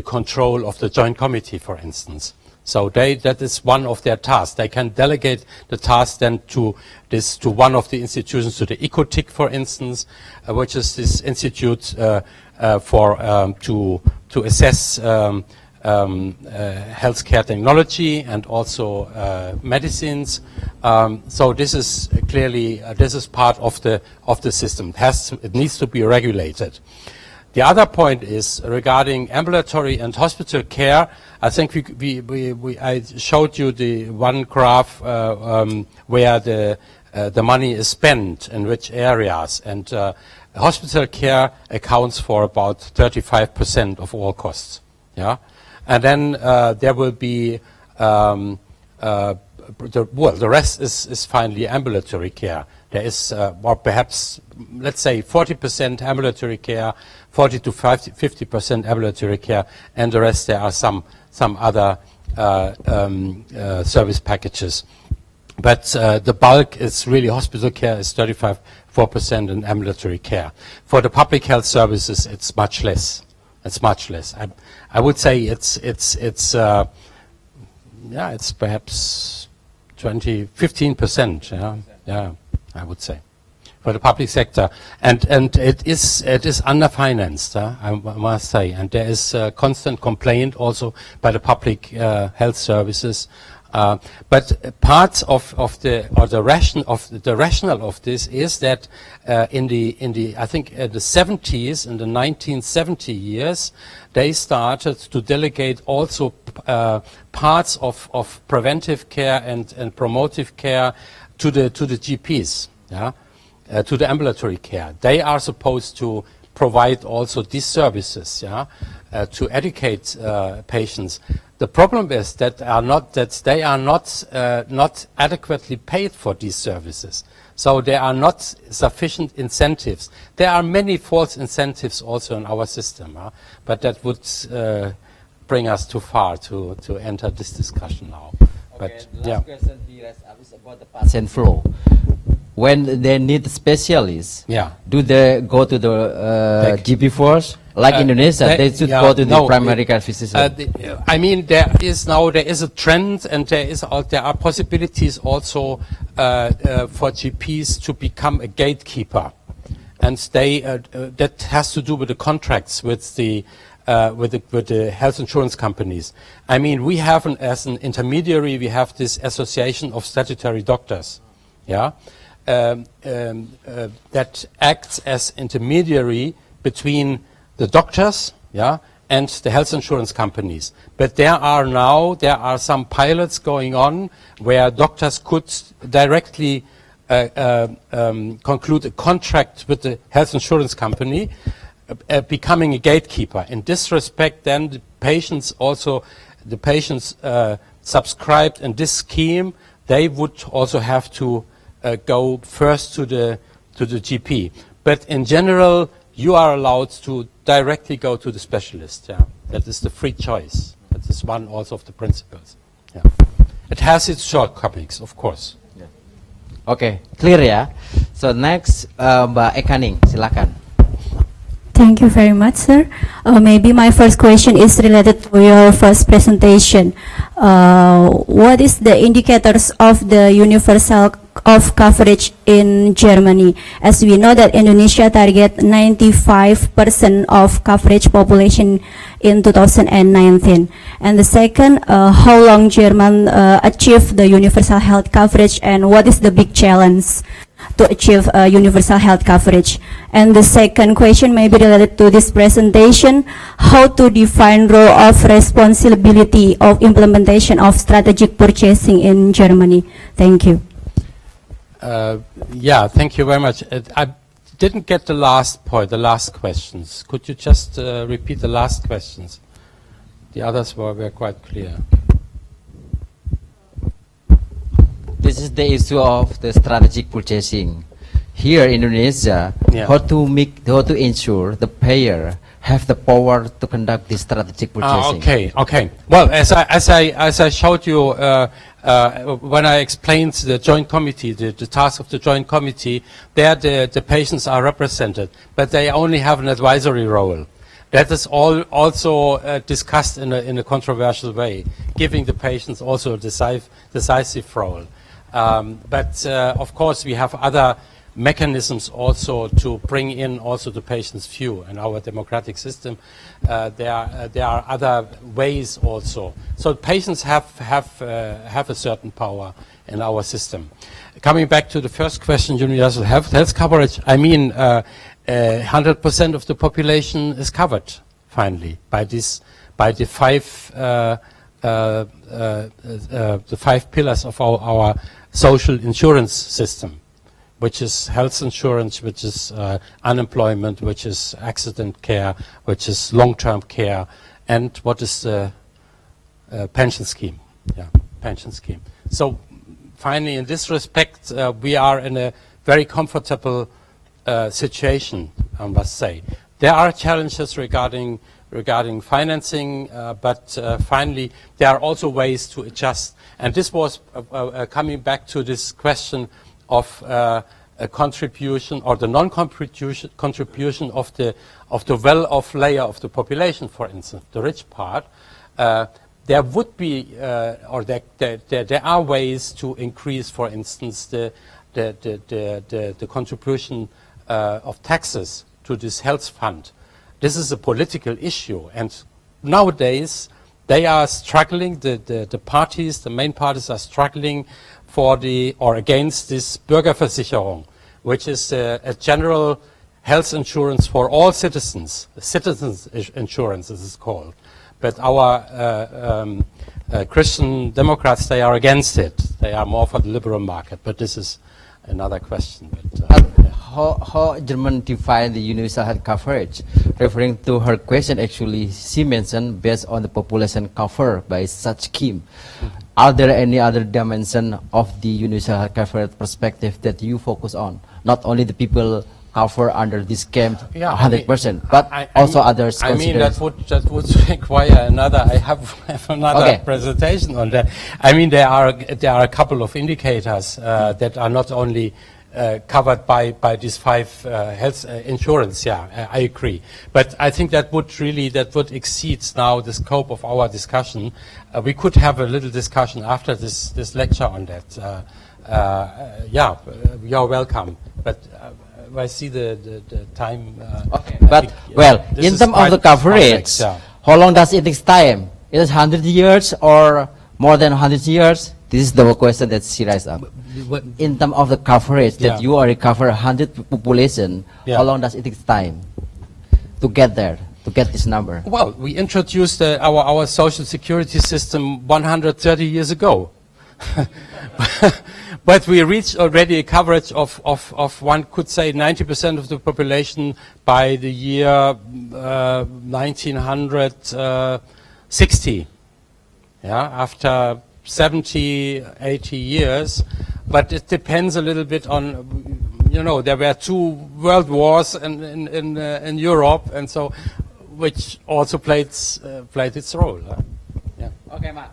control of the Joint Committee, for instance. So that is one of their tasks. They can delegate the task then to one of the institutions, to the ECOTIC, for instance, which is this institute to assess healthcare technology and also medicines. So this is clearly this is part of the system. It needs to be regulated. The other point is regarding ambulatory and hospital care. I think I showed you the one graph where the money is spent in which areas, and hospital care accounts for about 35% of all costs. Yeah, and then there will be the rest is finally ambulatory care. There is, or perhaps, let's say, 40% ambulatory care, 40 to 50% ambulatory care, and the rest there are some other service packages. But the bulk is really hospital care is 4% and ambulatory care. For the public health services, it's much less. It's much less. I would say it's perhaps 15%. Yeah, I would say, for the public sector, and it is underfinanced. I must say, and there is a constant complaint also by the public health services. But parts of the rationale of this is that in the I think the 70s, in the 1970 years, they started to delegate also parts of preventive care and promotive care to the GPs, to the ambulatory care. They are supposed to provide also these services, to educate patients. The problem is that they are not adequately paid for these services. So there are not sufficient incentives. There are many false incentives also in our system, but that would bring us too far to enter this discussion now. Okay, the last question he raised up is about the patient flow. When they need specialists, do they go to the GP first? Like Indonesia, they should go to the primary care physician. I mean, there is a trend, and there are possibilities also for GPs to become a gatekeeper, and that has to do with the contracts with the health insurance companies. I mean, we have as an intermediary, we have this association of statutory doctors, that acts as intermediary between the doctors, and the health insurance companies. But there are some pilots going on where doctors could directly conclude a contract with the health insurance company, becoming a gatekeeper. In this respect, then the patients subscribed in this scheme, they would also have to go first to the GP. But in general, you are allowed to directly go to the specialist. That is the free choice. That is one also of the principles. It has its shortcomings, of course. Okay, clear ya. So next, Mbak Ekaning, silakan. Thank you very much, sir. Maybe my first question is related to your first presentation. What is the indicators of the universal of coverage in Germany? As we know that Indonesia target 95% of coverage population in 2019? And the second, how long German achieved the universal health coverage, and what is the big challenge to achieve universal health coverage? And the second question may be related to this presentation, how to define role of responsibility of implementation of strategic purchasing in Germany? Thank you. Yeah, thank you very much. I didn't get the last point, the last questions. Could you just repeat the last questions? The others were quite clear. This is the issue of the strategic purchasing. Here in Indonesia, Yeah. how to ensure the payer have the power to conduct this strategic purchasing. Okay. Well, as I showed you when I explained the joint committee, the task of the joint committee, there the patients are represented, but they only have an advisory role. That is also discussed in a controversial way, giving the patients also a decisive role. But of course, we have other mechanisms also to bring in also the patient's view in our democratic system. There are other ways also. So patients have a certain power in our system. Coming back to the first question, universal health coverage. I mean, 100% of the population is covered finally by the five pillars of our social insurance system, which is health insurance, which is unemployment, which is accident care, which is long-term care, and what is the pension scheme. Yeah, pension scheme. So finally, in this respect, we are in a very comfortable situation, I must say. There are challenges regarding financing, but finally, there are also ways to adjust. And this was coming back to this question of a contribution or the contribution of the well-off layer of the population, for instance, the rich part. There would be, or there are ways to increase, for instance, the contribution of taxes to this health fund. This is a political issue, and nowadays they are struggling. The parties, the main parties, are struggling for or against this Bürgerversicherung, which is a general health insurance for all citizens. Citizens insurance, as it's called. But our Christian Democrats, they are against it. They are more for the liberal market. But this is another question. But, how German define the universal health coverage? Referring to her question, actually, she mentioned based on the population covered by such scheme. Are there any other dimension of the universal health coverage perspective that you focus on? Not only the people covered under this scheme, 100%, but also others. I mean, that would require another. I have another presentation on that. I mean, there are a couple of indicators that are not only covered by these five health insurance. Yeah, I agree. But I think that would exceed now the scope of our discussion. We could have a little discussion after this lecture on that. Yeah, you're welcome. But I see the time. But in terms of the coverage, how long does it take time? Is it 100 years or more than 100 years? This is the question that she raised up. In terms of the coverage that you already cover 100 population, how long does it take time to get there, to get this number? Well, we introduced our social security system 130 years ago. But we reached already a coverage of one could say 90% of the population by the year 1960. Yeah, after 70, 80 years. But it depends a little bit on, there were 2 world wars in Europe, and so which also played its role. Yeah. Okay, Mark.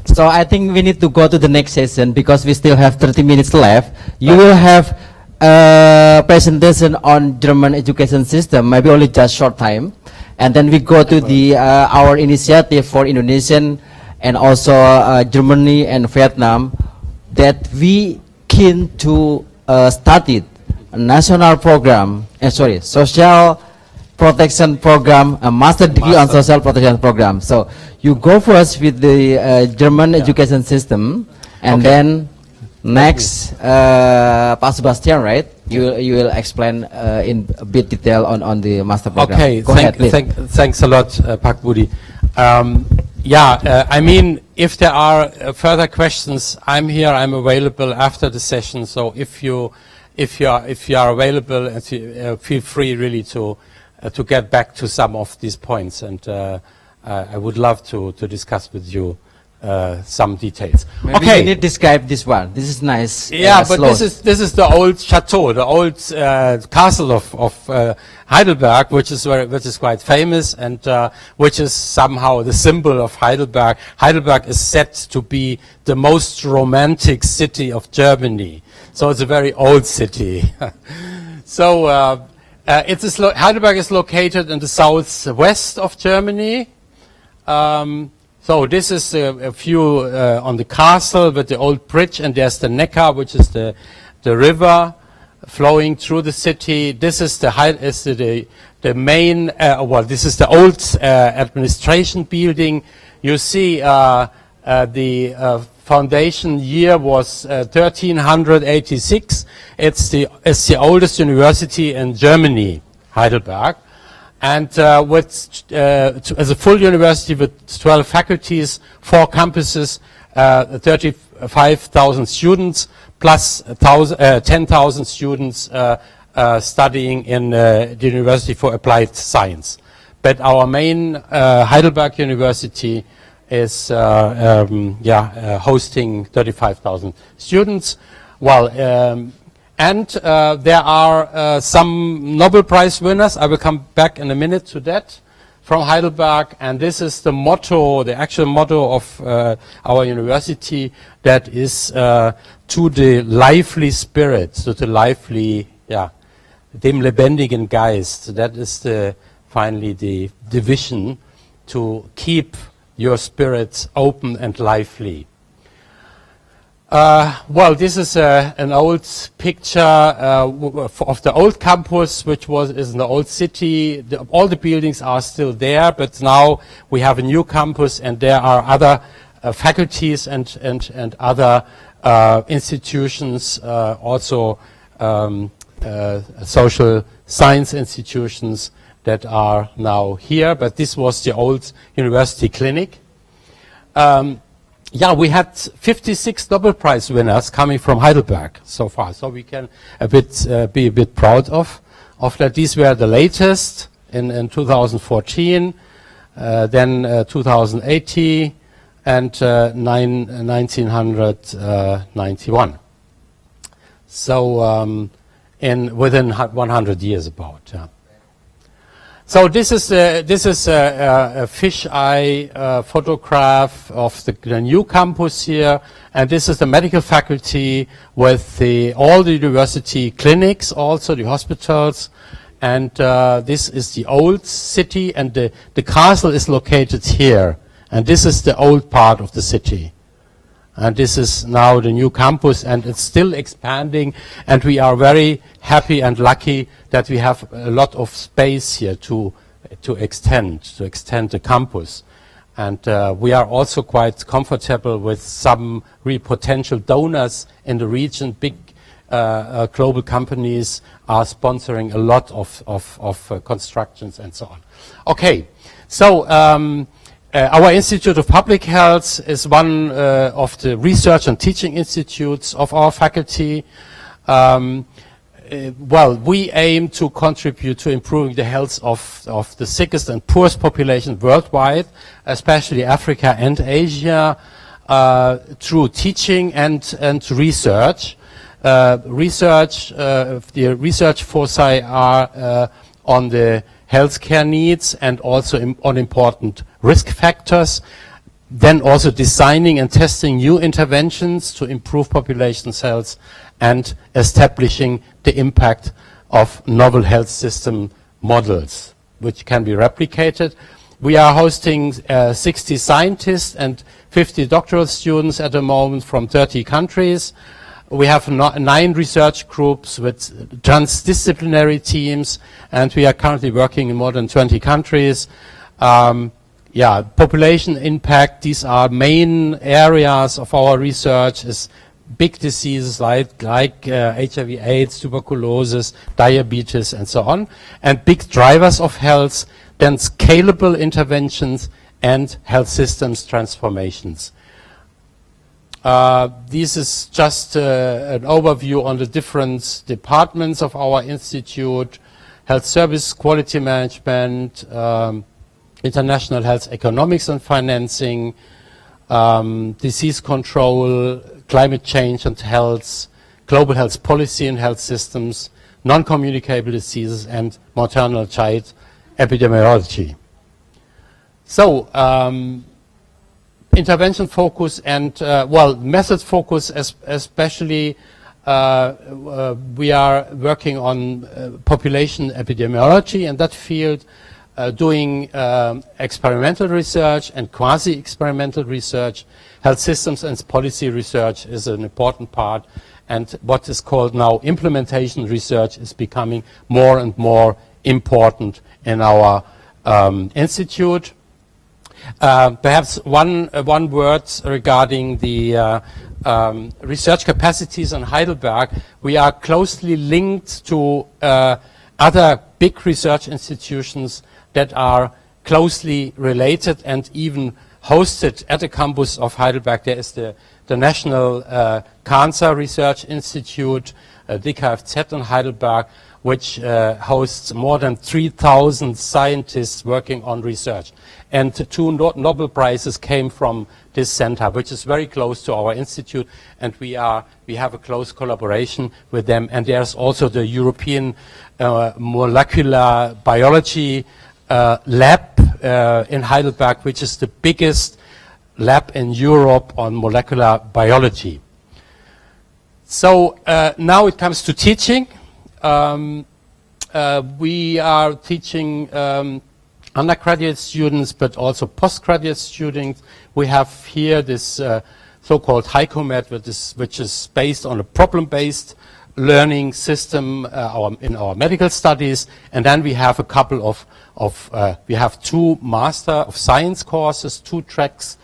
So I think we need to go to the next session because we still have 30 minutes left. You will have a presentation on German education system, maybe only just short time, and then we go to the our initiative for Indonesian and also Germany and Vietnam, that we keen to started a national program, social protection program, a master degree on social protection program. So you go first with the German education system, and then next, Pak Sebastian, right? You will explain in a bit detail on the master program. Okay, Go ahead, please. thanks a lot, Pak Budi. I mean, if there are further questions, I'm here. I'm available after the session. So if you are available, feel free really to get back to some of these points, and I would love to discuss with you some details. Maybe you need to describe this one. This is nice. Yeah, but this is the old chateau, the old castle of Heidelberg, which is quite famous, and which is somehow the symbol of Heidelberg. Heidelberg is said to be the most romantic city of Germany, so it's a very old city. So Heidelberg is located in the southwest of Germany. So this is a view on the castle with the old bridge, and there's the Neckar, which is the river flowing through the city. This is the main. This is the old administration building. You see, the foundation year was 1386. It's the oldest university in Germany, Heidelberg. And as a full university with 12 faculties, 4 campuses, 35,000 students, plus 10,000 students studying in the University for Applied Science. But our main Heidelberg University is hosting 35,000 students. And there are some Nobel Prize winners. I will come back in a minute to that, from Heidelberg. And this is the motto, the actual motto of our university, that is to the lively spirit, to the lively, dem lebendigen Geist. That is finally the vision, to keep your spirits open and lively. This is an old picture of the old campus, which is in the old city. All the buildings are still there, but now we have a new campus, and there are other faculties and other institutions, also social science institutions that are now here. But this was the old university clinic. We had 56 Nobel Prize winners coming from Heidelberg so far, so we can be a bit proud of that. These were the latest in 2014, then 2080, and 1991. So within 100 years about. Yeah. So this is a fisheye photograph of the new campus here, and this is the medical faculty with all the university clinics, also the hospitals, and this is the old city, and the castle is located here, and this is the old part of the city. And this is now the new campus, and it's still expanding, and we are very happy and lucky that we have a lot of space here to extend the campus. And we are also quite comfortable with some real potential donors in the region. Big global companies are sponsoring a lot of constructions and so on. Okay, so our Institute of Public Health is one of the research and teaching institutes of our faculty. We aim to contribute to improving the health of the sickest and poorest population worldwide, especially Africa and Asia, through teaching and research. The research foci are on the healthcare needs and also on important risk factors, then also designing and testing new interventions to improve population health and establishing the impact of novel health system models, which can be replicated. We are hosting 60 scientists and 50 doctoral students at the moment from 30 countries. We have 9 research groups with transdisciplinary teams, and we are currently working in more than 20 countries. Population impact, these are main areas of our research, is big diseases like HIV/AIDS, tuberculosis, diabetes, and so on, and big drivers of health, then scalable interventions and health systems transformations. This is just an overview on the different departments of our institute: health service, quality management, international health economics and financing, disease control, climate change and health, global health policy and health systems, non-communicable diseases, and maternal child epidemiology. So, intervention focus and, method focus especially, we are working on population epidemiology in that field, doing experimental research and quasi-experimental research. Health systems and policy research is an important part, and what is called now implementation research is becoming more and more important in our institute. Perhaps one word regarding the research capacities in Heidelberg. We are closely linked to other big research institutions that are closely related and even hosted at the campus of Heidelberg. There is the National Cancer Research Institute, DKFZ in Heidelberg, which hosts more than 3,000 scientists working on research. And 2 Nobel Prizes came from this center, which is very close to our institute, and we have a close collaboration with them. And there's also the European Molecular Biology lab in Heidelberg, which is the biggest lab in Europe on molecular biology. So now it comes to teaching. We are teaching undergraduate students, but also postgraduate students. We have here this so-called HICOMED, which is based on a problem-based learning system in our medical studies, and then we have a couple of we have 2 Master of Science courses, 2 tracks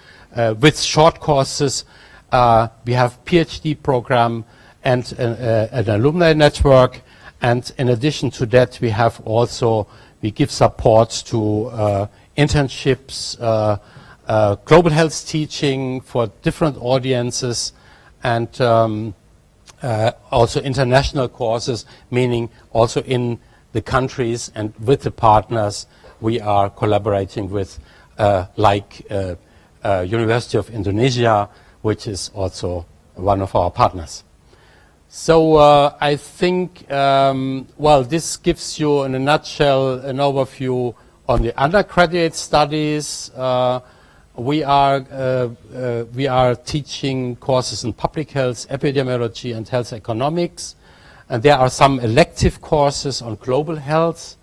with short courses. We have PhD program and an alumni network, and in addition to that, we have also we give support to internships, global health teaching for different audiences, and also international courses, meaning also in the countries and with the partners we are collaborating with, like University of Indonesia, which is also one of our partners. So I think, this gives you in a nutshell an overview on the undergraduate studies. We are teaching courses in public health, epidemiology, and health economics, and there are some elective courses on global health.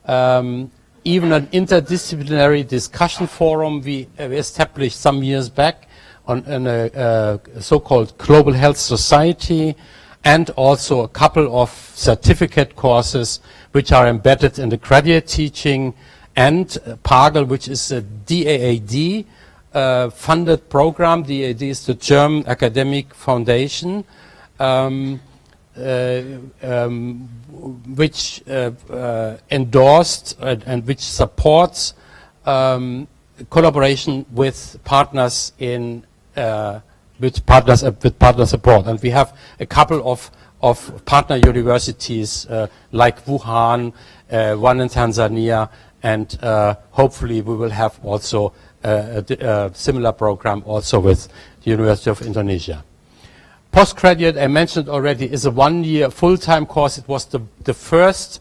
Even an interdisciplinary discussion forum we established some years back on a so-called Global Health Society, and also a couple of certificate courses which are embedded in the graduate teaching, and PAGEL, which is a DAAD funded program. DAAD is the German Academic Foundation, which endorsed and which supports collaboration with partners in with partner support. And we have a couple of partner universities like Wuhan, one in Tanzania, and hopefully we will have also a similar program also with the University of Indonesia. Postgraduate, I mentioned already, is a 1-year full-time course. It was the first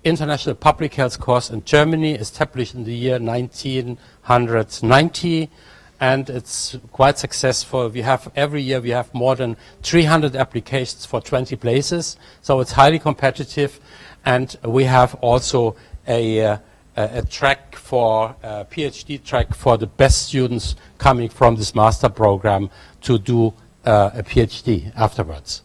international public health course in Germany, established in the year 1990, and it's quite successful. We have every year we have more than 300 applications for 20 places, so it's highly competitive. And we have also a track for PhD track for the best students coming from this master program to do a PhD afterwards.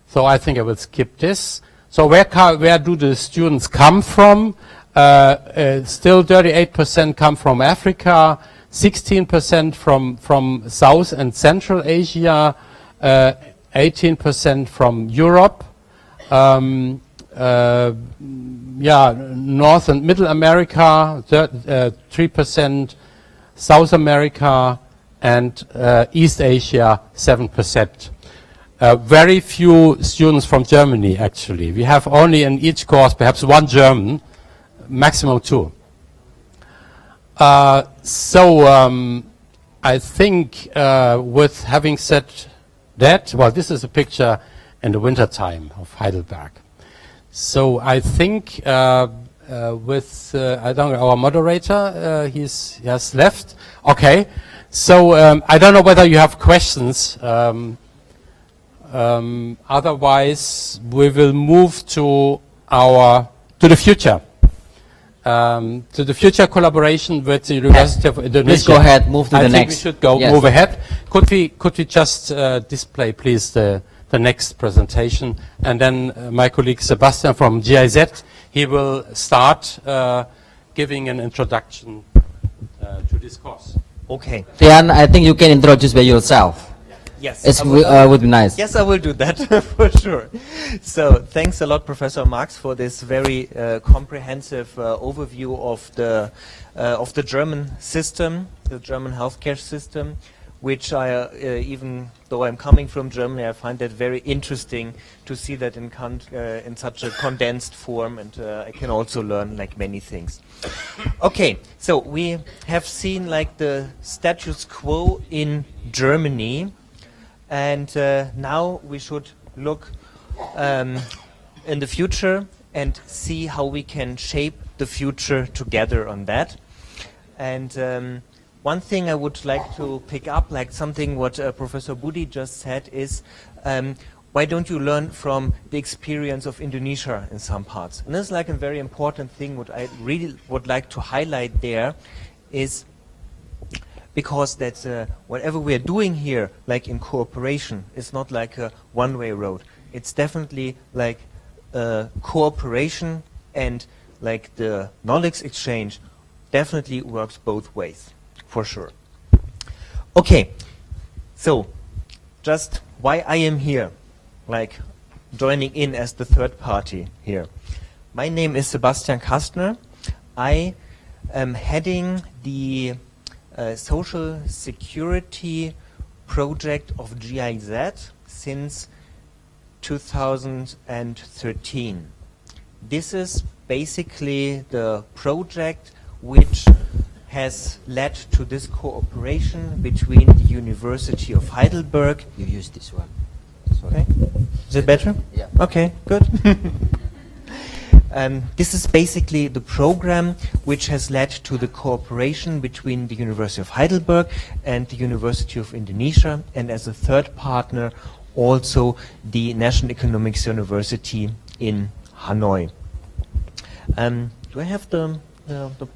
So I think I will skip this. So where do the students come from? Still 38% come from Africa, 16% from South and Central Asia, 18% from Europe, North and Middle America, 3%, South America, and East Asia, 7%. Very few students from Germany, actually. We have only in each course perhaps one German, maximum two. I think with having said that, well, this is a picture in the winter time of Heidelberg. So I think with, I don't know, our moderator, he has left. Okay. So I don't know whether you have questions. Otherwise, we will move to the future. To the future collaboration with the University of Indonesia. Please go ahead, move to the next. I think we should go move ahead. Could we just display, please, the next presentation, and then my colleague Sebastian from GIZ, he will start giving an introduction to this course. Okay. Tian, I think you can introduce by yourself. Yes. It would be nice. Yes, I will do that for sure. So thanks a lot, Professor Marx, for this very comprehensive overview of the German system, the German healthcare system, which I, even though I'm coming from Germany, I find that very interesting to see that in such a condensed form, and I can also learn like many things. Okay, so we have seen like the status quo in Germany, and now we should look in the future and see how we can shape the future together on that. And one thing I would like to pick up, like something what Professor Budi just said, is why don't you learn from the experience of Indonesia in some parts? And this is like a very important thing. What I really would like to highlight there is because that's whatever we're doing here, like in cooperation, it's not like a one-way road. It's definitely like cooperation, and like the knowledge exchange definitely works both ways, for sure. Okay, so just why I am here, like joining in as the third party here. My name is Sebastian Kastner. I am heading the social security project of GIZ since 2013. This is basically the project which has led to this cooperation between the University of Heidelberg. You use this one. Okay. Is it better? Yeah. Okay, good. This is basically the program which has led to the cooperation between the University of Heidelberg and the University of Indonesia, and as a third partner also the National Economics University in Hanoi. Do I have the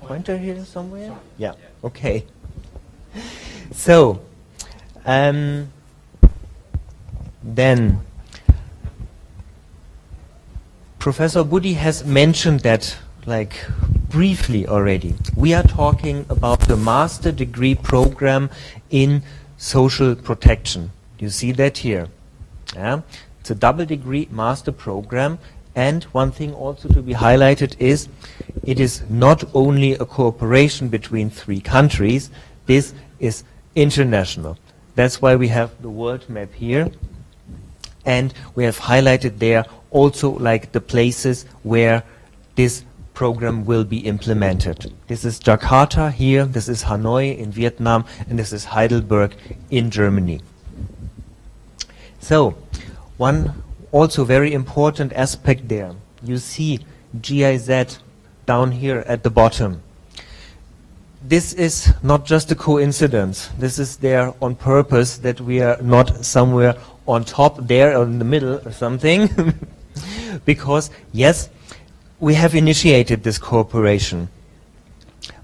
pointer here somewhere? Yeah, okay. So, then Professor Budi has mentioned that like briefly already. We are talking about the master degree program in social protection. You see that here. Yeah? It's a double degree master program, and one thing also to be highlighted is it is not only a cooperation between 3 countries, this is international. That's why we have the world map here, and we have highlighted there also like the places where this program will be implemented. This is Jakarta here, this is Hanoi in Vietnam, and this is Heidelberg in Germany. So, one also very important aspect there. You see GIZ down here at the bottom. This is not just a coincidence. This is there on purpose, that we are not somewhere on top there or in the middle or something. Because, yes, we have initiated this cooperation.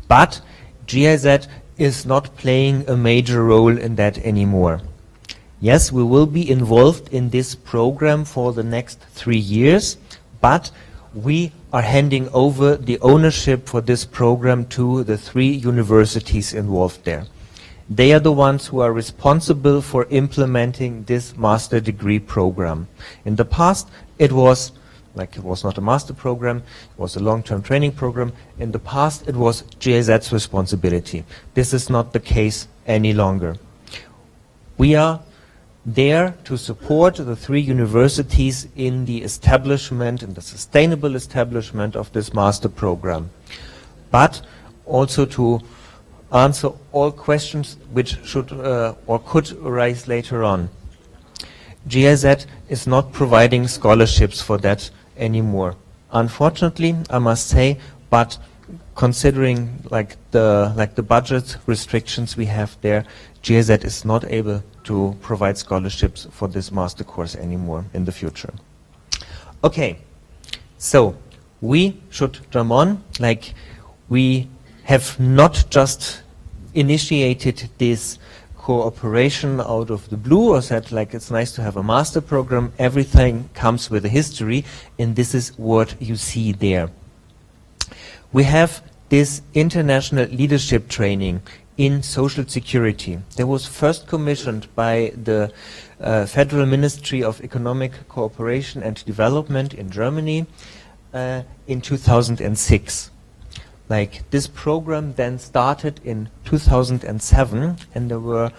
But GIZ is not playing a major role in that anymore. Yes, we will be involved in this program for the next 3 years, but we are handing over the ownership for this program to the 3 universities involved there. They are the ones who are responsible for implementing this master degree program. In the past, it was not a master program, it was a long-term training program. In the past, it was GIZ's responsibility. This is not the case any longer. We are there to support the 3 universities in the establishment, in the sustainable establishment of this master program, but also to answer all questions which should or could arise later on. GIZ is not providing scholarships for that anymore. Unfortunately, I must say, but considering the budget restrictions we have there, GIZ is not able to provide scholarships for this master course anymore in the future. Okay, so we should drum on, we have not just initiated this cooperation out of the blue or said it's nice to have a master program. Everything comes with a history, and this is what you see there. We have this international leadership training in social security. That was first commissioned by the Federal Ministry of Economic Cooperation and Development in Germany in 2006. This program then started in 2007, and there were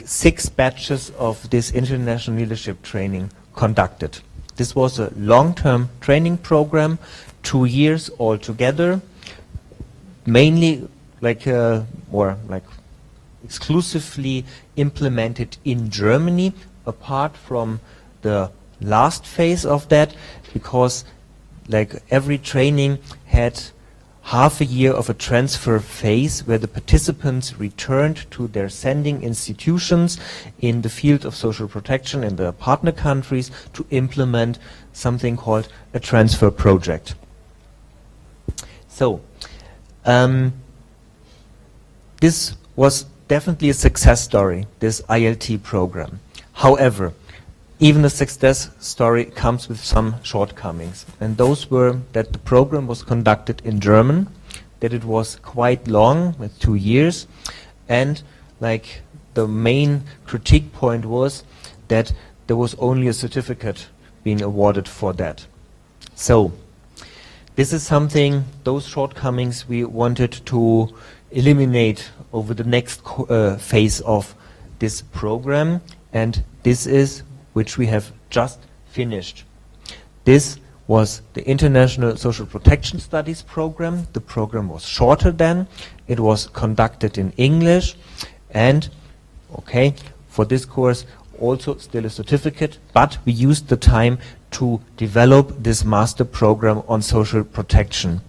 6 batches of this international leadership training conducted. This was a long-term training program, 2 years altogether, mainly exclusively implemented in Germany, apart from the last phase of that, because every training had half a year of a transfer phase where the participants returned to their sending institutions in the field of social protection in the partner countries to implement something called a transfer project. So, this was definitely a success story, this ILT program. However, even the success story comes with some shortcomings, and those were that the program was conducted in German, that it was quite long, with 2 years, and the main critique point was that there was only a certificate being awarded for that. So, this is something, those shortcomings we wanted to eliminate over the next phase of this program, and this is which we have just finished. This was the International Social Protection Studies program. The program was shorter then. It was conducted in English, and for this course also still a certificate, but we used the time to develop this master program on social protection.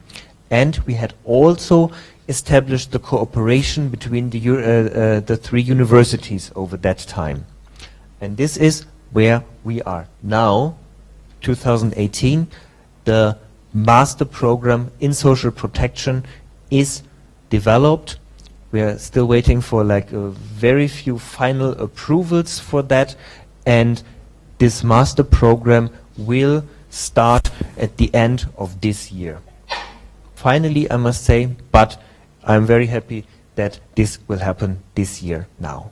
And we had also established the cooperation between the 3 universities over that time. And this is where we are now, 2018. The master program in social protection is developed. We are still waiting for a very few final approvals for that, and this master program will start at the end of this year. Finally, I must say, but I'm very happy that this will happen this year now.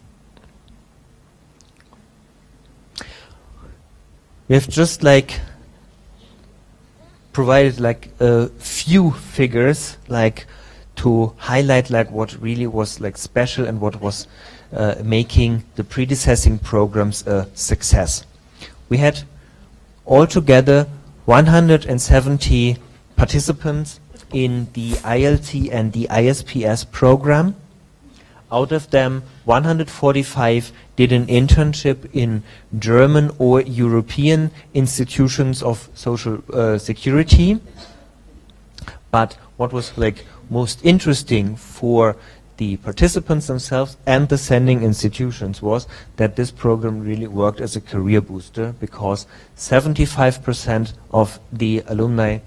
We have just provided a few figures to highlight what really was special and what was making the predecessing programs a success. We had altogether 170 participants in the ILT and the ISPS program. Out of them, 145 did an internship in German or European institutions of social security. But what was most interesting for the participants themselves and the sending institutions was that this program really worked as a career booster, because 75% of the alumni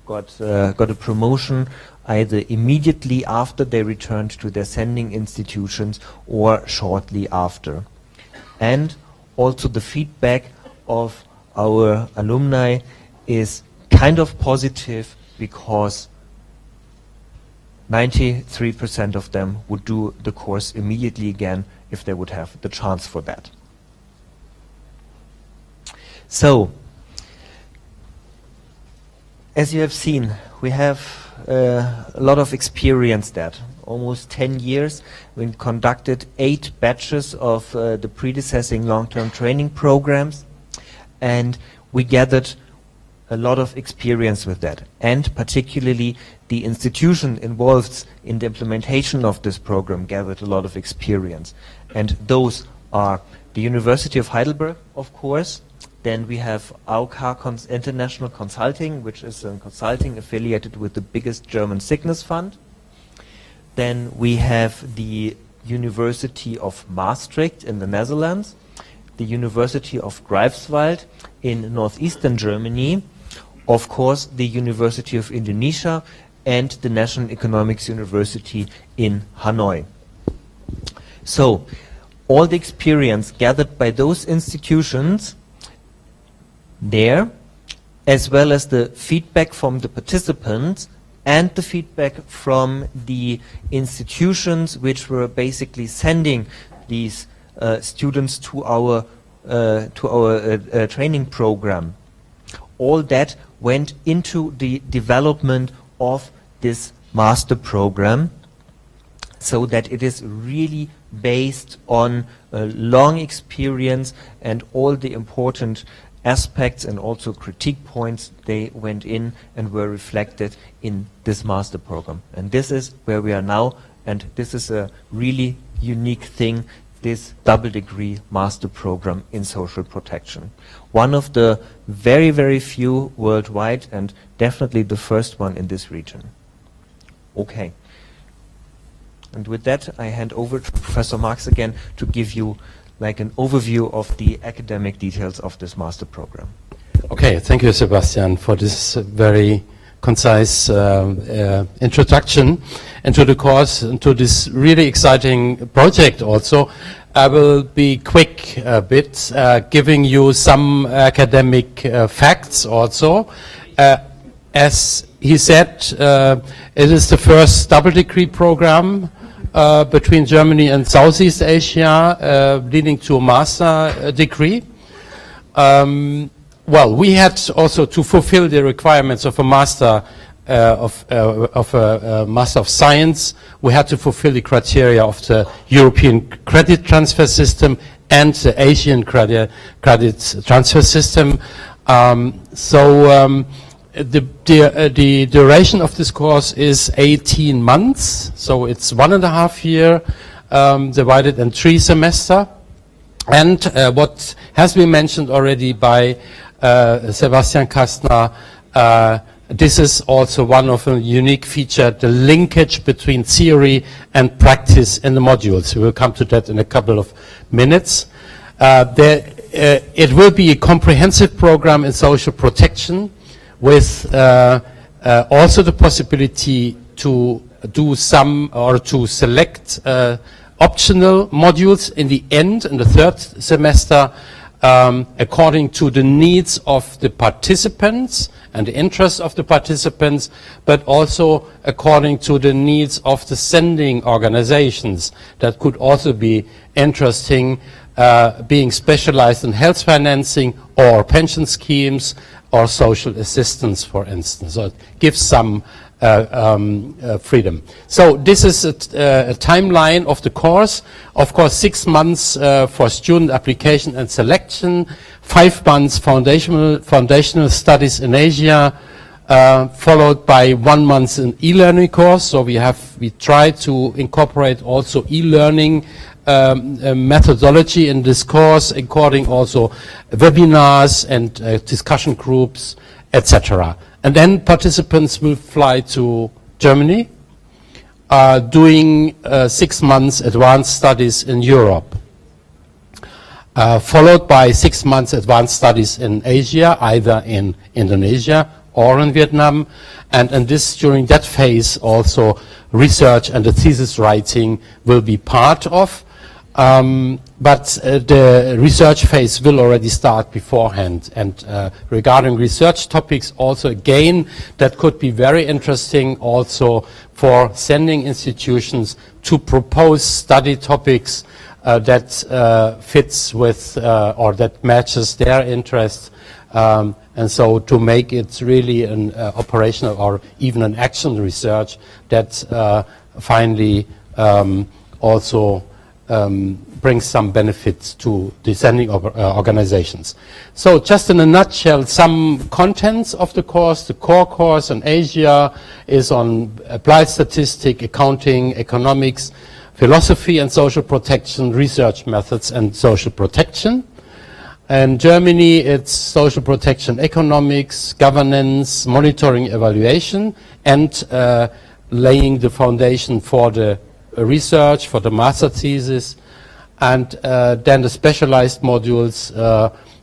got a promotion either immediately after they returned to their sending institutions or shortly after. And also the feedback of our alumni is kind of positive, because 93% of them would do the course immediately again if they would have the chance for that. So, as you have seen, we have a lot of experience that. Almost 10 years, we conducted 8 batches of the predecessing long-term training programs, and we gathered a lot of experience with that, and particularly the institution involved in the implementation of this program gathered a lot of experience. And those are the University of Heidelberg, of course. Then we have AOK International Consulting, which is a consulting affiliated with the biggest German sickness fund. Then we have the University of Maastricht in the Netherlands, the University of Greifswald in northeastern Germany, of course the University of Indonesia, and the National Economics University in Hanoi. So, all the experience gathered by those institutions there, as well as the feedback from the participants and the feedback from the institutions which were basically sending these students to our training program. All that went into the development of this master program, so that it is really based on a long experience, and all the important aspects and also critique points, they went in and were reflected in this master program. And this is where we are now, and this is a really unique thing, this double degree master program in social protection. One of the very, very few worldwide, and definitely the first one in this region. Okay. And with that, I hand over to Professor Marx again to give you like an overview of the academic details of this master program. Okay, thank you, Sebastian, for this very concise introduction into the course, into this really exciting project also. I will be quick a bit, giving you some academic facts also. As he said, it is the first double degree program between Germany and Southeast Asia, leading to a master degree. Well, we had also to fulfill the requirements of a master Master of Science. We had to fulfill the criteria of the European credit transfer system and the Asian credit transfer system. The duration of this course is 18 months, so it's 1.5 year divided in 3 semesters. And what has been mentioned already by Sebastian Kastner, this is also one of a unique feature, the linkage between theory and practice in the modules. We will come to that in a couple of minutes. It will be a comprehensive program in social protection with also the possibility to do some or to select optional modules in the end, in the 3rd semester, according to the needs of the participants and the interests of the participants, but also according to the needs of the sending organizations. That could also be interesting, being specialized in health financing or pension schemes or social assistance, for instance. So it gives some freedom. So this is a timeline of the course. Of course, 6 months for student application and selection, 5 months foundational studies in Asia, followed by 1 month in e-learning course. So we try to incorporate also e-learning methodology in this course, including also webinars and discussion groups, etc. And then participants will fly to Germany, doing 6 months advanced studies in Europe, followed by 6 months advanced studies in Asia, either in Indonesia or in Vietnam. And during that phase also research and the thesis writing will be part of. the research phase will already start beforehand. And regarding research topics also, again, that could be very interesting also for sending institutions to propose study topics that fits with or that matches their interests. And so to make it really an operational or even an action research that finally also brings some benefits to the sending organizations. So just in a nutshell, some contents of the course. The core course in Asia is on applied statistics, accounting, economics, philosophy and social protection, research methods and social protection. In Germany, it's social protection economics, governance, monitoring, evaluation, and laying the foundation for the research, for the master thesis. And then the specialized modules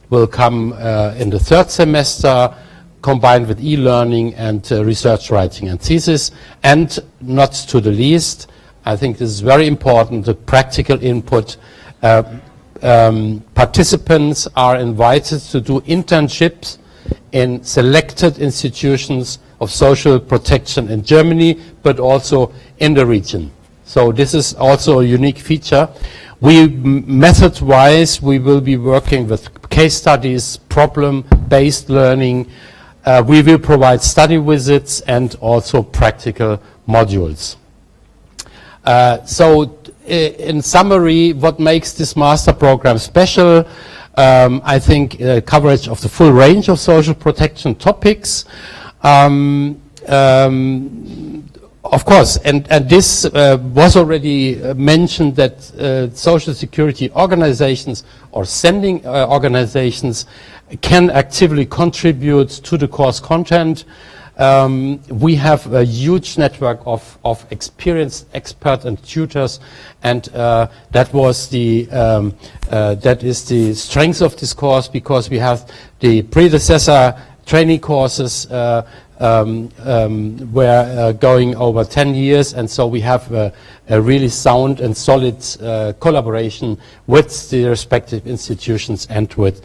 will come in the third semester, combined with e-learning and research writing and thesis. And not to the least, I think this is very important, the practical input. Participants are invited to do internships in selected institutions of social protection in Germany, but also in the region. So this is also a unique feature. Method-wise, we will be working with case studies, problem-based learning. We will provide study visits and also practical modules. So in summary, what makes this master program special? I think coverage of the full range of social protection topics. Of course, and this was already mentioned that social security organizations or sending organizations can actively contribute to the course content. We have a huge network of experienced experts and tutors, and that is the strength of this course, because we have the predecessor training courses were going over 10 years, and so we have a really sound and solid collaboration with the respective institutions and with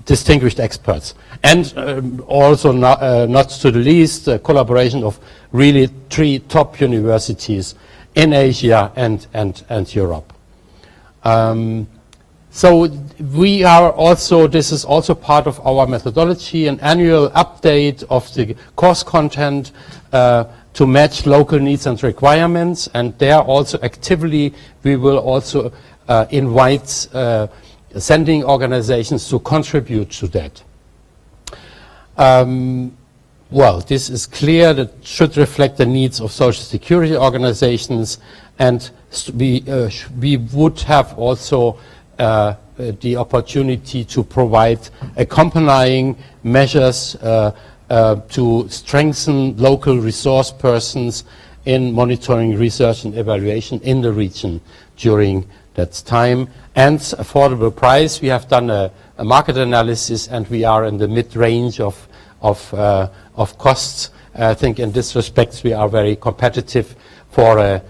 distinguished experts. And also not to the least, collaboration of really 3 top universities in Asia and Europe. So we are also, this is also part of our methodology, an annual update of the course content to match local needs and requirements, and there also actively we will also invite sending organizations to contribute to that. Well, this is clear, that should reflect the needs of social security organizations, and we would have also the opportunity to provide accompanying measures to strengthen local resource persons in monitoring, research and evaluation in the region during that time. And affordable price, we have done a market analysis, and we are in the mid-range of costs. I think in this respect we are very competitive for an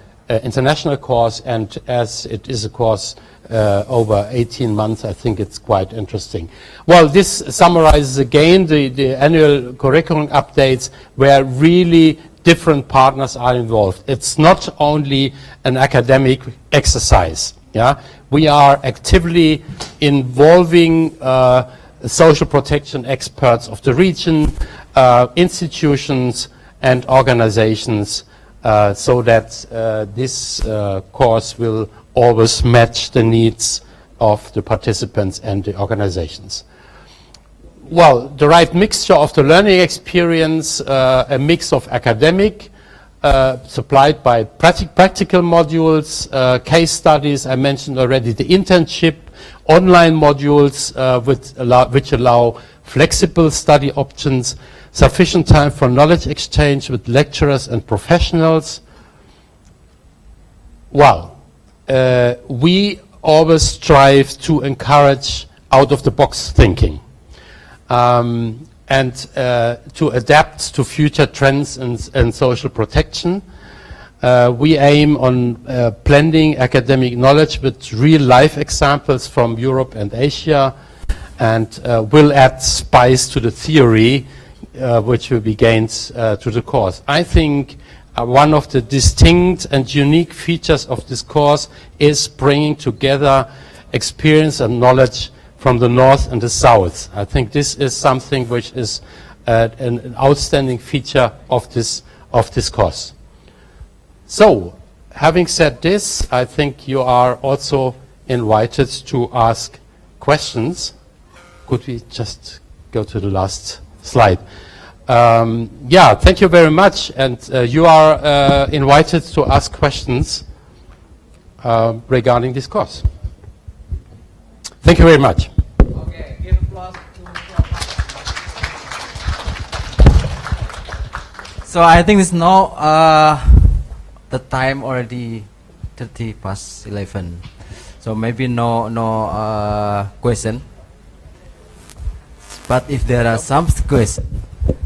international course, and as it is a course over 18 months, I think it's quite interesting. Well, this summarizes again the annual curriculum updates, where really different partners are involved. It's not only an academic exercise. Yeah, we are actively involving social protection experts of the region, institutions and organizations, so that this course will always match the needs of the participants and the organizations. Well, the right mixture of the learning experience, a mix of academic, supplied by practical modules, case studies, I mentioned already the internship, online modules which allow flexible study options, sufficient time for knowledge exchange with lecturers and professionals. Well, we always strive to encourage out-of-the-box thinking and to adapt to future trends in social protection. we aim on blending academic knowledge with real-life examples from Europe and Asia, and will add spice to the theory, which will be gained to the course. I think one of the distinct and unique features of this course is bringing together experience and knowledge from the North and the South. I think this is something which is an outstanding feature of this course. So, having said this, I think you are also invited to ask questions. Could we just go to the last slide? Yeah, thank you very much, and you are invited to ask questions regarding this course. Thank you very much. Okay, give applause to So I think it's now the time already 30 past 11. So maybe no question. But if there are some questions,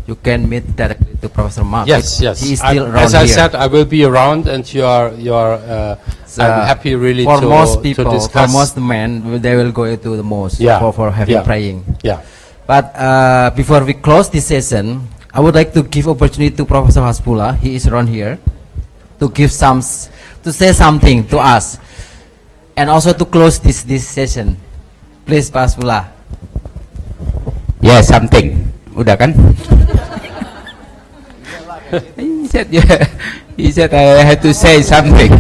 you can meet directly to Professor Marx. Yes, yes. He is still around as I here. said, I will be around, and I'm happy really for to most people, to discuss. for most men, they will go into the mosque Yeah, for having yeah. praying. Yeah. But before we close this session, I would like to give opportunity to Professor Hasbullah. He is around here to give to say something to us, and also to close this session. Please, Pak Hasbullah. Yeah, something. Udah kan? He said I had to say something.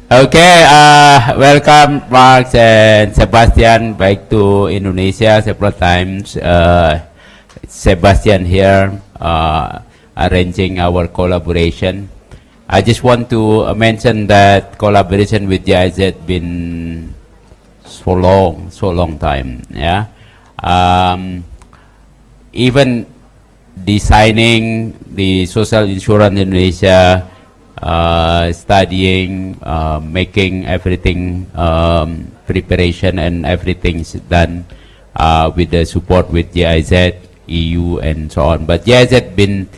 Okay, welcome Marx and Sebastian back to Indonesia several times. Sebastian here arranging our collaboration. I just want to mention that collaboration with GIZ been so long time, yeah. Even designing the social insurance in Indonesia, studying, making everything preparation and everything's done with the support with GIZ, EU, and so on. But GIZ been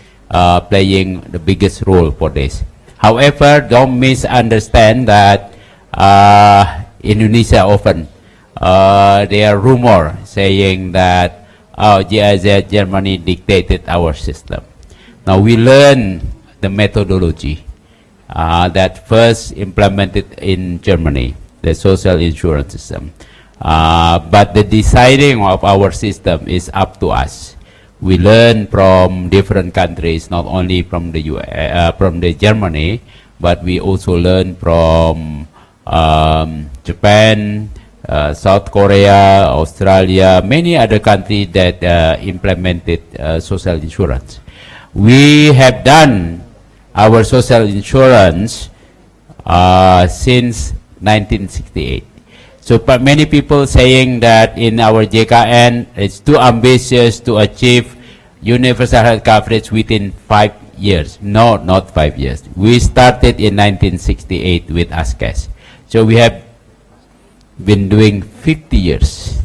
playing the biggest role for this. However, don't misunderstand that Indonesia often there are rumor saying that GIZ Germany dictated our system. Now we learn the methodology that first implemented in Germany, the social insurance system. But the deciding of our system is up to us. We learn from different countries, not only from the from the Germany, but we also learn from Japan, South Korea, Australia, many other countries that implemented social insurance. We have done our social insurance since 1968. So, but many people saying that in our JKN it's too ambitious to achieve universal health coverage within 5 years. No, not 5 years. We started in 1968 with ASCAS. So we have been doing 50 years.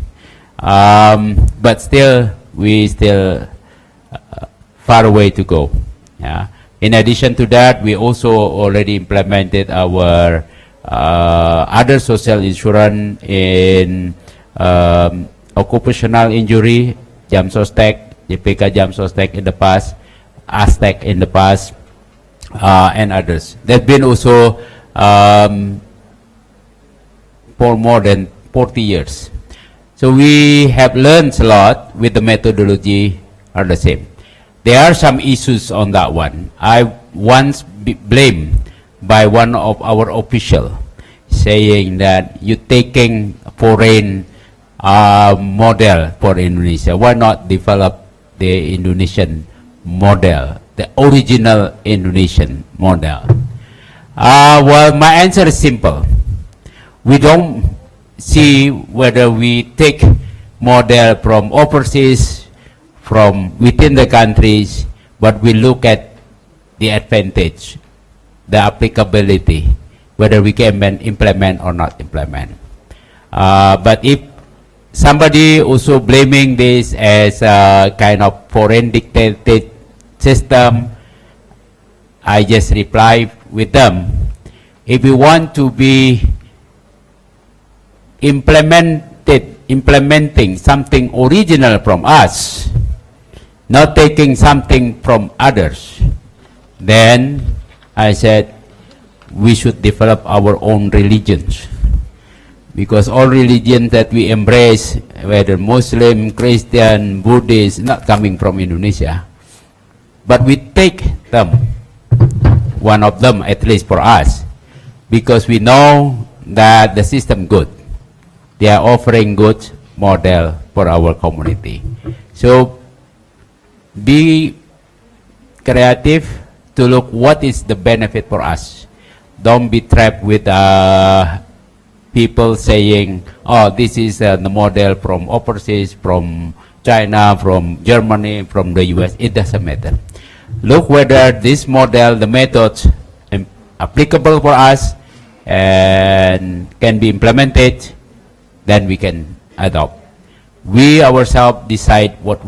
But still, we still far away to go. Yeah. In addition to that, we also already implemented our other social insurance in occupational injury, jam sostek, JPK jam sostek in the past, Aztec in the past, and others. There's been also for more than 40 years. So we have learned a lot with the methodology are the same. There are some issues on that one. I once blamed by one of our officials saying that you're taking foreign model for Indonesia. Why not develop the Indonesian model, the original Indonesian model? Well, my answer is simple. We don't see whether we take model from overseas, from within the countries, but we look at the advantage, the applicability, whether we can implement or not implement. But if somebody also blaming this as a kind of foreign dictated system, I just reply with them. If you want to be implementing something original from us, not taking something from others, then I said we should develop our own religions. Because all religions that we embrace, whether Muslim, Christian, Buddhist, not coming from Indonesia, but we take them, one of them at least for us, because we know that the system good. They are offering good model for our community. So be creative to look what is the benefit for us. Don't be trapped with people saying, oh, this is the model from overseas, from China, from Germany, from the US. It doesn't matter. Look whether this model, the methods applicable for us and can be implemented, then we can adopt. We ourselves decide what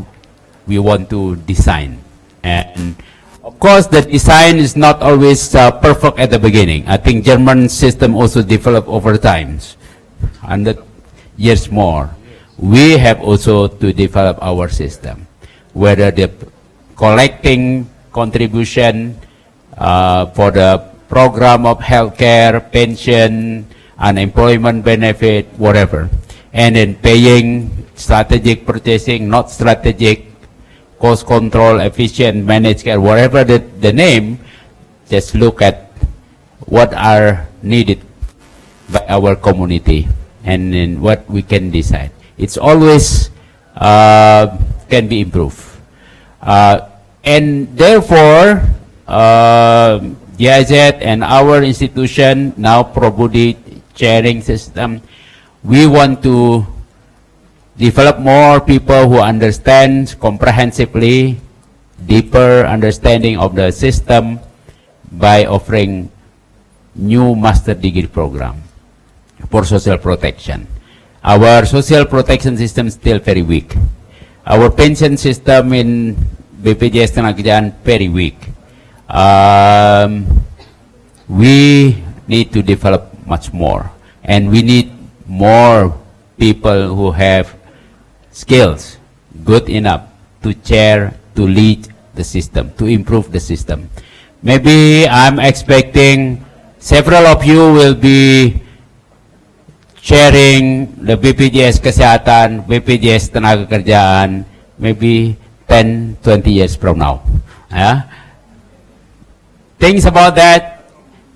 we want to design. And of course, the design is not always perfect at the beginning. I think German system also developed over time, 100 years more. We have also to develop our system, whether the collecting contribution for the program of healthcare, pension, unemployment benefit, whatever, and then paying, strategic purchasing, not strategic, cost control, efficient, managed care, whatever the name, just look at what are needed by our community and then what we can decide. It's always can be improved. And therefore, GIZ and our institution, now Probudi sharing system, we want to develop more people who understand comprehensively, deeper understanding of the system by offering new master degree program for social protection. Our social protection system is still very weak. Our pension system in BPJS Tenaga very weak. We need to develop much more, and we need more people who have skills good enough to chair, to lead the system, to improve the system. Maybe I'm expecting several of you will be chairing the BPJS Kesehatan, BPJS Tenaga Kerjaan, maybe 10, 20 years from now. Things about that,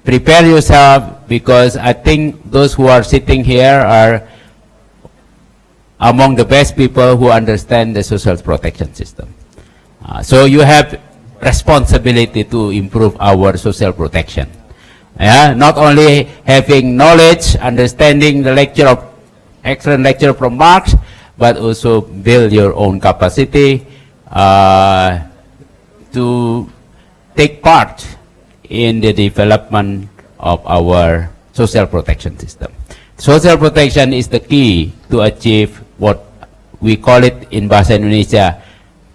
prepare yourself, because I think those who are sitting here are among the best people who understand the social protection system. So you have responsibility to improve our social protection. Not only having knowledge, understanding the lecture of excellent lecture from Marx, but also build your own capacity to take part in the development of our social protection system. Social protection is the key to achieve what we call it in bahasa Indonesia,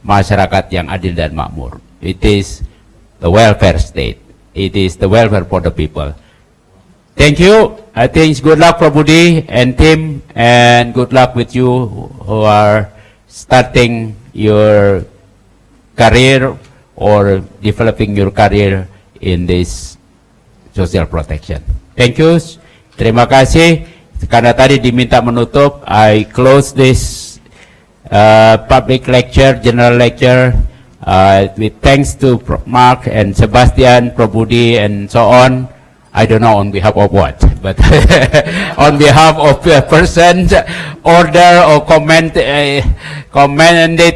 masyarakat yang adil dan makmur. It is the welfare state. It is the welfare for the people. Thank you. I think good luck Probudi and team, and good luck with you who are starting your career or developing your career in this social protection. Thank you. Terima kasih. Karena tadi diminta menutup, I close this public lecture, general lecture, with thanks to Mark and Sebastian, Probudi, and so on. I don't know on behalf of what, but on behalf of a person order or commended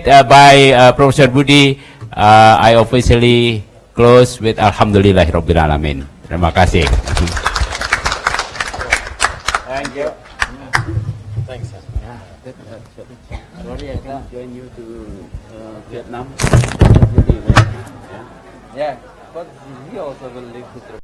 by Professor Budi, I officially close with Alhamdulillahirabbil alamin. Terima kasih. Thank you. Thanks. Sorry, I can't join you to Vietnam. Yeah, but he also will live with